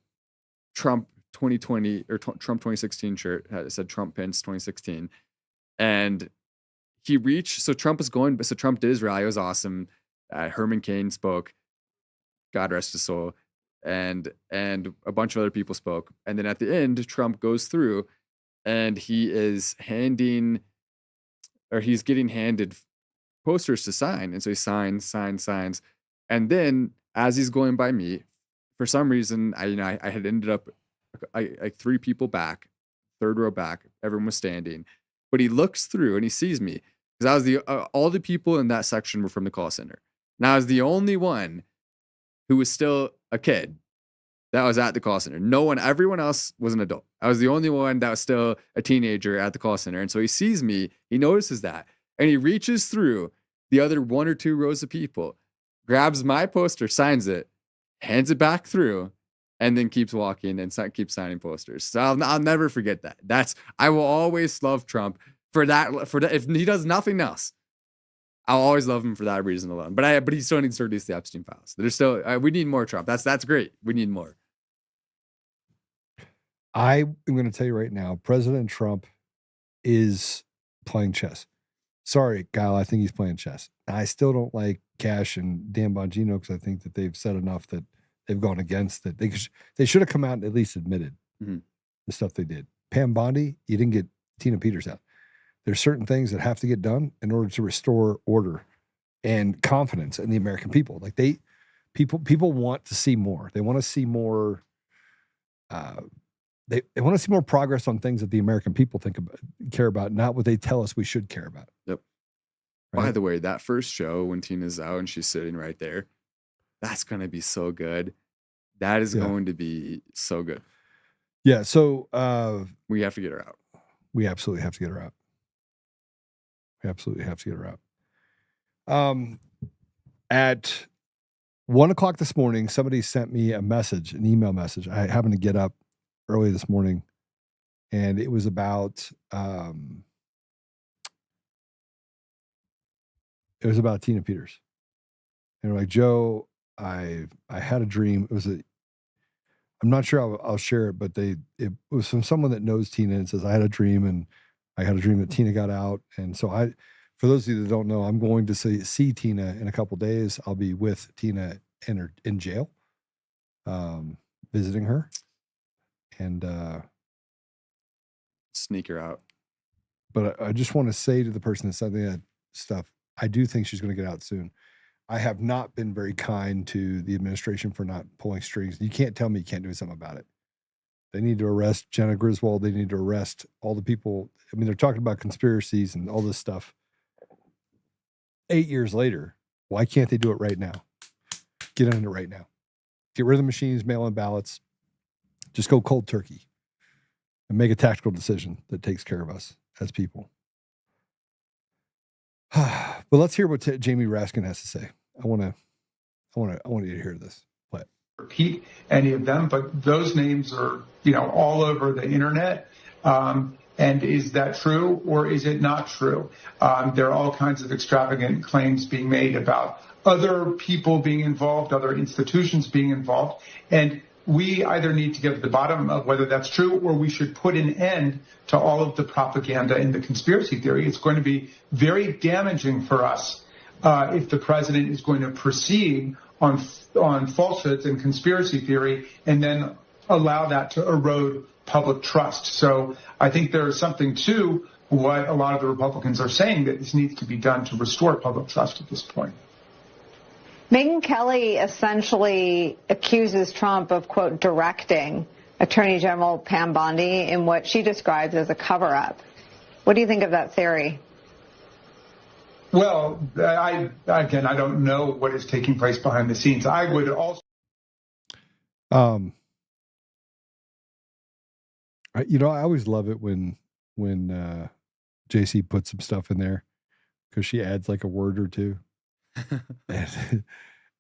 Trump 2020 or Trump 2016 shirt. It said Trump Pence 2016. And he reached, so Trump did his rally. It was awesome. Herman Cain spoke, God rest his soul. And a bunch of other people spoke. And then at the end, Trump goes through and he's getting handed posters to sign. And so he signs. And then as he's going by me, for some reason, I had ended up like 3 people back, 3rd row back. Everyone was standing, but he looks through and he sees me, because I was all the people in that section were from the call center. Now I was the only one who was still a kid that was at the call center. Everyone else was an adult. I was the only one that was still a teenager at the call center. And so he sees me, he notices that, and he reaches through the other 1 or 2 rows of people, grabs my poster, signs it, hands it back through, and then keeps walking and keeps signing posters. So I'll never forget that. I will always love Trump for that. If he does nothing else, I'll always love him for that reason alone. But he still needs to release the Epstein files. There's still we need more Trump. That's great. We need more. I am going to tell you right now, President Trump is playing chess. Sorry, Kyle, I think he's playing chess. I still don't like Cash and Dan Bongino, because I think that they've said enough that they've gone against that. They should have come out and at least admitted the stuff they did. Pam Bondi, you didn't get Tina Peters out. There's certain things that have to get done in order to restore order and confidence in the American people. Like people want to see more. They want to see more. They want to see more progress on things that the American people care about, not what they tell us we should care about. Yep. Right? By the way, that first show when Tina's out and she's sitting right there, that's going to be so good. That is going to be so good. Yeah. So we have to get her out. We absolutely have to get her out. At 1:00 this morning, somebody sent me a message, an email message. I happened to get up early this morning, and it was about Tina Peters. And they're like, Joe, I had a dream. I'm not sure I'll share it, but it was from someone that knows Tina, and says, I had a dream, and I had a dream that Tina got out. And so for those of you that don't know, I'm going to see Tina in a couple days. I'll be with Tina in jail, visiting her, and sneak her out. But I just want to say to the person that said that stuff, I do think she's going to get out soon. I have not been very kind to the administration for not pulling strings. You can't tell me you can't do something about it. They need to arrest Jenna Griswold. They need to arrest all the people. I mean, they're talking about conspiracies and all this stuff. 8 years later, why can't they do it right now? Get on it right now. Get rid of the machines, mail in ballots. Just go cold turkey and make a tactical decision that takes care of us as people. But let's hear what Jamie Raskin has to say. I want you to hear this. Play it. Repeat any of them, but those names are, all over the internet. And is that true or is it not true? There are all kinds of extravagant claims being made about other people being involved, other institutions being involved. And we either need to get to the bottom of whether that's true, or we should put an end to all of the propaganda and the conspiracy theory. It's going to be very damaging for us if the president is going to proceed on falsehoods and conspiracy theory, and then allow that to erode public trust. So I think there is something to what a lot of the Republicans are saying, that this needs to be done to restore public trust at this point. Megyn Kelly essentially accuses Trump of, quote, directing Attorney General Pam Bondi in what she describes as a cover-up. What do you think of that theory? Well, I don't know what is taking place behind the scenes. I would also... I always love it when JC puts some stuff in there, because she adds like a word or two.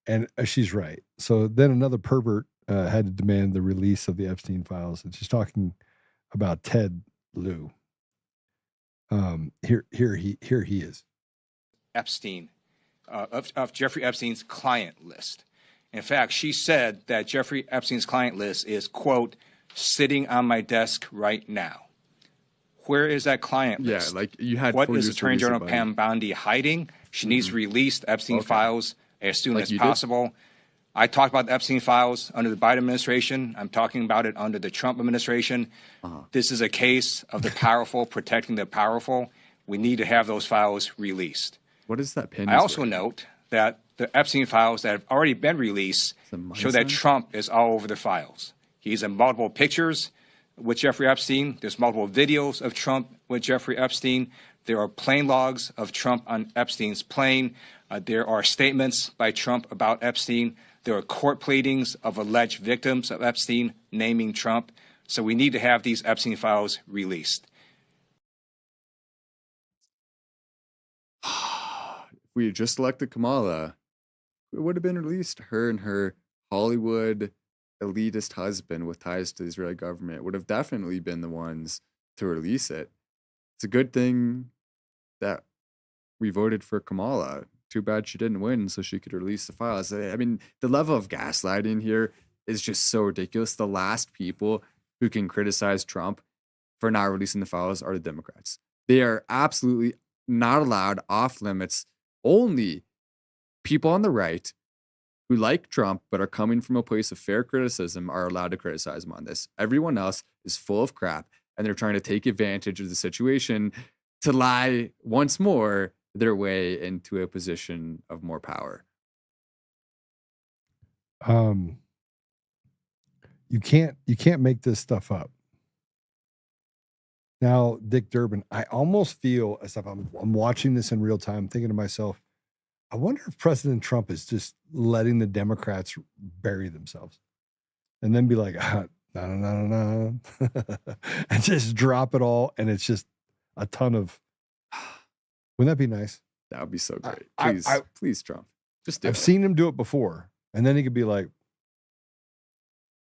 and she's right. So then another pervert had to demand the release of the Epstein files, and she's talking about Ted Lieu. Here he is. Epstein, of Jeffrey Epstein's client list. In fact, she said that Jeffrey Epstein's client list is, quote, sitting on my desk right now. Where is that client list? Yeah, like you had. What is Attorney General Pam Bondi hiding? She needs to release the Epstein files as soon as possible. I talked about the Epstein files under the Biden administration. I'm talking about it under the Trump administration. This is a case of the powerful protecting the powerful. We need to have those files released. What is that pin? I also note that the Epstein files that have already been released show that Trump is all over the files. He's in multiple pictures with Jeffrey Epstein. There's multiple videos of Trump with Jeffrey Epstein. There are plane logs of Trump on Epstein's plane. There are statements by Trump about Epstein. There are court pleadings of alleged victims of Epstein naming Trump. So we need to have these Epstein files released. If we had just elected Kamala, it would have been released. Her and her Hollywood elitist husband with ties to the Israeli government would have definitely been the ones to release it. It's a good thing that we voted for Kamala. Too bad she didn't win so she could release the files. I mean, the level of gaslighting here is just so ridiculous. The last people who can criticize Trump for not releasing the files are the Democrats. They are absolutely not allowed, off limits. Only people on the right who like Trump but are coming from a place of fair criticism are allowed to criticize him on this. Everyone else is full of crap, and they're trying to take advantage of the situation to lie once more their way into a position of more power. You can't make this stuff up. Now, Dick Durbin, I almost feel as if I'm watching this in real time, thinking to myself, I wonder if President Trump is just letting the Democrats bury themselves and then be like, no, and just drop it all. And it's just a ton of, wouldn't that be nice? That would be so great. Please, Trump. Just do it. I've seen him do it before. And then he could be like,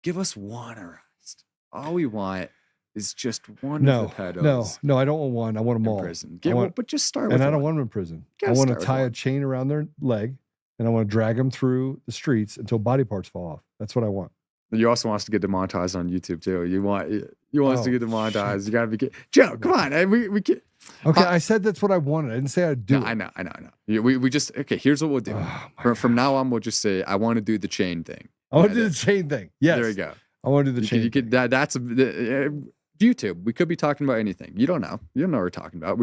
give us one arrest. All we want is just one of the pedos. No, I don't want one. I want them all. Prison. But just start with and one. I don't want them in prison. I want to tie a chain around their leg, and I want to drag them through the streets until body parts fall off. That's what I want. You also want us to get demonetized on YouTube too. You want us to get demonetized. You gotta be Joe. Come on, we can't. Okay, I said that's what I wanted. I didn't say I'd do it. I know. We just Here's what we'll do. From now on, we'll just say I want to do the chain thing. I want to do the chain thing. Yes, there we go. I want to do the chain. Thing. That's YouTube. We could be talking about anything. You don't know. You don't know what we're talking about.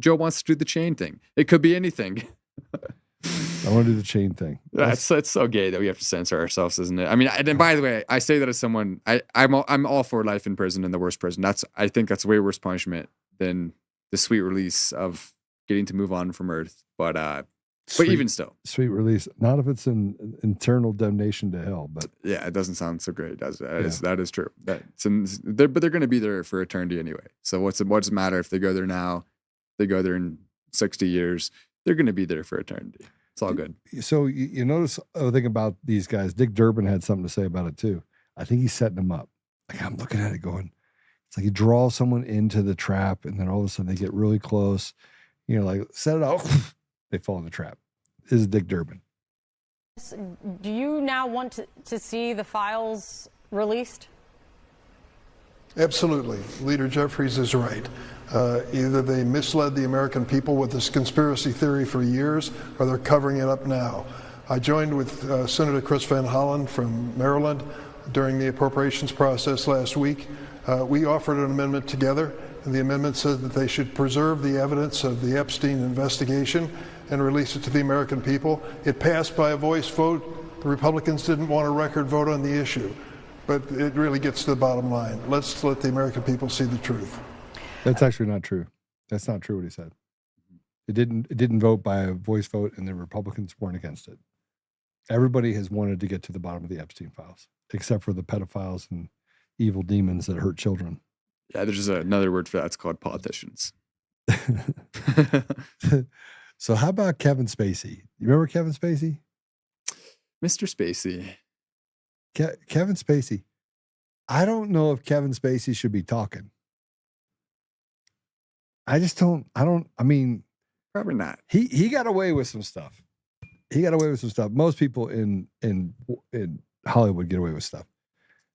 Joe wants to do the chain thing. It could be anything. I want to do the chain thing. It's so gay that we have to censor ourselves, isn't it? I mean, and by the way, I say that as someone. I'm all for life in prison and the worst prison. I think that's way worse punishment than the sweet release of getting to move on from Earth. But even still, sweet release. Not if it's an eternal damnation to hell. But yeah, it doesn't sound so great, does it? That is true. But they're going to be there for eternity anyway. So what's it matter if they go there now? They go there in 60 years. They're going to be there for eternity. It's all good. So you notice the thing about these guys. Dick Durbin had something to say about it too. I think he's setting them up. Like I'm looking at it going, it's like you draw someone into the trap, and then all of a sudden they get really close. Like set it out. They fall in the trap. This is Dick Durbin. Do you now want to see the files released? Absolutely. Leader Jeffries is right. Either they misled the American people with this conspiracy theory for years, or they're covering it up now. I joined with Senator Chris Van Hollen from Maryland during the appropriations process last week. We offered an amendment together, and the amendment said that they should preserve the evidence of the Epstein investigation and release it to the American people. It passed by a voice vote. The Republicans didn't want a record vote on the issue, but it really gets to the bottom line. Let's let the American people see the truth. That's actually not true. That's not true what he said. It didn't vote by a voice vote, and the Republicans weren't against it. Everybody has wanted to get to the bottom of the Epstein files, except for the pedophiles and evil demons that hurt children. Yeah, there's another word for that. It's called politicians. So how about Kevin Spacey? You remember Kevin Spacey? Mr. Spacey. Kevin Spacey. I don't know if Kevin Spacey should be talking. I mean, probably not. He got away with some stuff. Most people in Hollywood get away with stuff.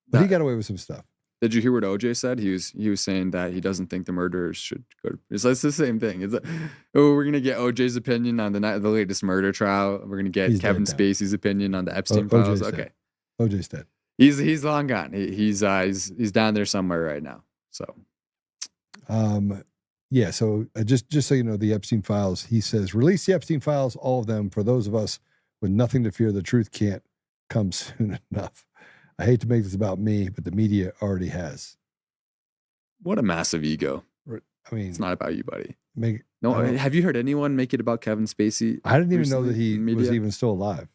But he got away with some stuff. Did you hear what OJ said? He was saying that he doesn't think the murderers should go to. It's the same thing. It's like, we're gonna get OJ's opinion on the latest murder trial. We're gonna get Kevin Spacey's opinion on the Epstein files. Okay, OJ's dead. He's long gone. He's down there somewhere right now. So, yeah. So just so you know, the Epstein files. He says, release the Epstein files, all of them, for those of us with nothing to fear. The truth can't come soon enough. I hate to make this about me, but the media already has. What a massive ego. I mean, it's not about you, buddy. No, have you heard anyone make it about Kevin Spacey? I didn't even know that he was even still alive.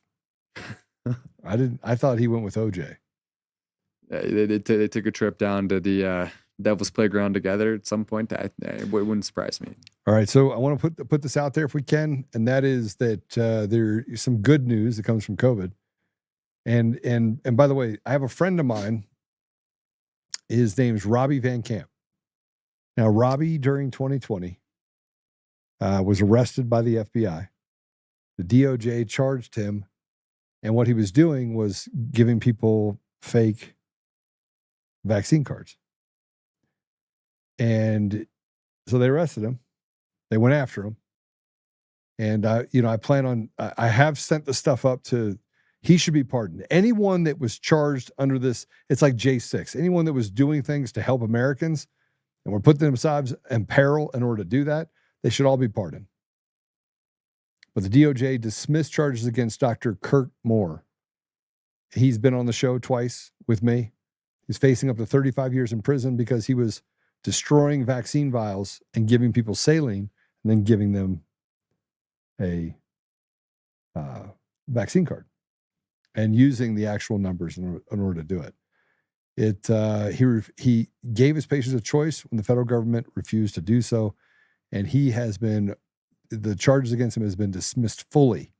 I thought he went with OJ. They took a trip down to the Devil's Playground together at some point. It wouldn't surprise me. All right, so I want to put this out there if we can, and that is that there's some good news that comes from COVID. And by the way, I have a friend of mine. His name's Robbie Van Camp. Now, Robbie, during 2020, was arrested by the FBI. The DOJ charged him, and what he was doing was giving people fake vaccine cards. And so they arrested him. They went after him. And I have sent the stuff up to. He should be pardoned. Anyone that was charged under this, it's like J6. Anyone that was doing things to help Americans and were putting themselves in peril in order to do that, they should all be pardoned. But the DOJ dismissed charges against Dr. Kurt Moore. He's been on the show twice with me. He's facing up to 35 years in prison because he was destroying vaccine vials and giving people saline and then giving them a vaccine card. And using the actual numbers in order to do it. He gave his patients a choice when the federal government refused to do so, and the charges against him has been dismissed fully.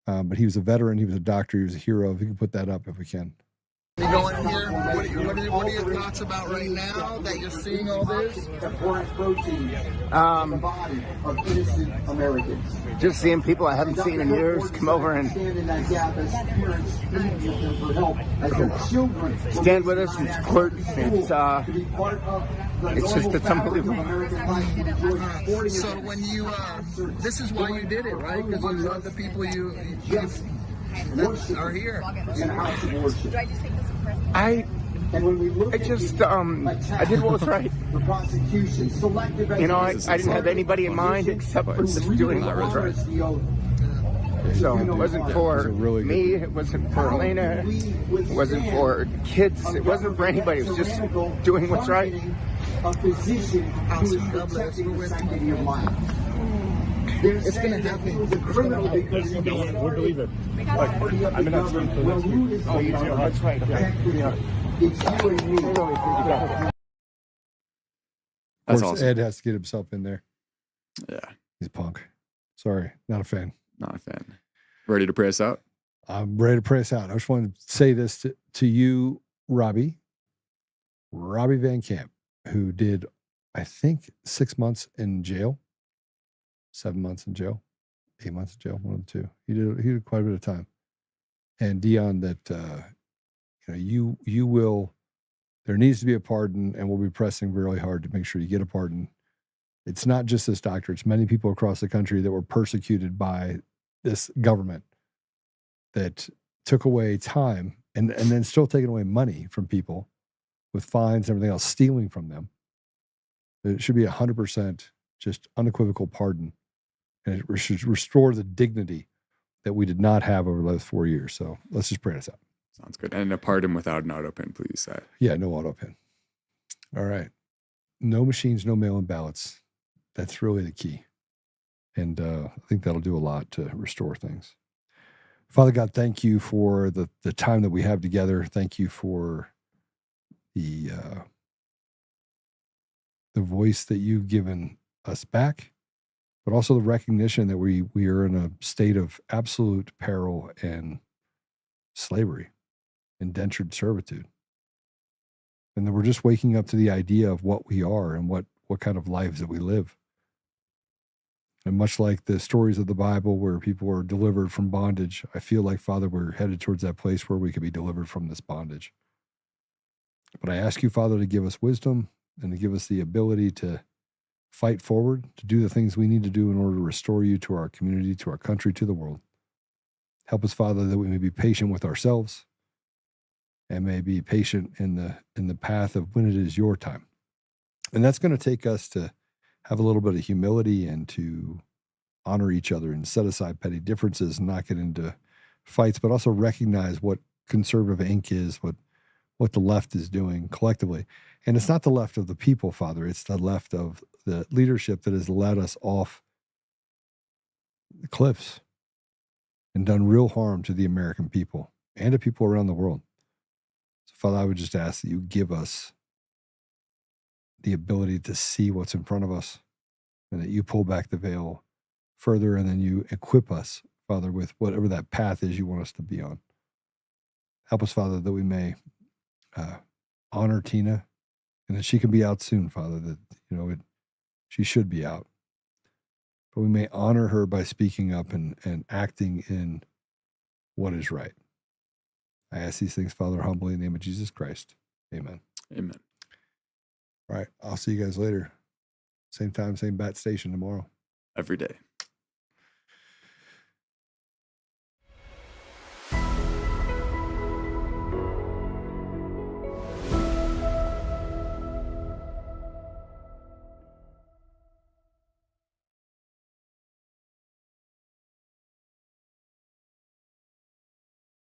But he was a veteran, he was a doctor, he was a hero. If you can put that up, if we can. You going here? What are your thoughts about right now that you're seeing all this? Just seeing people I haven't seen in years come over and stand with us and support. It's unbelievable. So when you, this is why you did it, right? Because you love the people you are here. I did what was right. I didn't have anybody in mind except for just doing what was right. So it wasn't for me, it wasn't for Elena, it wasn't for kids, it wasn't for anybody, it was just doing what's right. It's going to happen. The criminal we believe it. I'm not saying for that's right. Of course, Ed has to get himself in there. Yeah. He's a punk. Sorry, not a fan. Not a fan. Ready to pray us out? I'm ready to pray us out. I just wanted to say this to you, Robbie Van Camp, who did, I think, 6 months in jail. 7 months in jail, 8 months in jail, one of the two. He did quite a bit of time. And Dion, that you will. There needs to be a pardon, and we'll be pressing really hard to make sure you get a pardon. It's not just this doctor; it's many people across the country that were persecuted by this government that took away time and then still taking away money from people with fines and everything else, stealing from them. It should be 100% just unequivocal pardon. And it should restore the dignity that we did not have over the last 4 years. So let's just pray this out. Sounds good. And a pardon without an auto pin, please. Yeah, no auto pin. All right. No machines, no mail-in ballots. That's really the key. And I think that'll do a lot to restore things. Father God, thank you for the time that we have together. Thank you for the voice that you've given us back, but also the recognition that we are in a state of absolute peril and slavery, indentured servitude. And that we're just waking up to the idea of what we are and what kind of lives that we live. And much like the stories of the Bible where people are delivered from bondage, I feel like, Father, we're headed towards that place where we could be delivered from this bondage. But I ask you, Father, to give us wisdom and to give us the ability to fight forward, to do the things we need to do in order to restore you to our community, to our country, to the world. Help us, Father, that we may be patient with ourselves and may be patient in the path of when it is your time. And that's going to take us to have a little bit of humility and to honor each other and set aside petty differences and not get into fights, but also recognize what conservative ink is, what the left is doing collectively. And it's not the left of the people, Father. It's the left of the leadership that has led us off the cliffs and done real harm to the American people and to people around the world. So, Father, I would just ask that you give us the ability to see what's in front of us and that you pull back the veil further and then you equip us, Father, with whatever that path is you want us to be on. Help us, Father, that we may honor Tina and that she can be out soon, Father, that, she should be out. But we may honor her by speaking up and acting in what is right. I ask these things, Father, humbly in the name of Jesus Christ. Amen. Amen. All right. I'll see you guys later. Same time, same bat station tomorrow. Every day.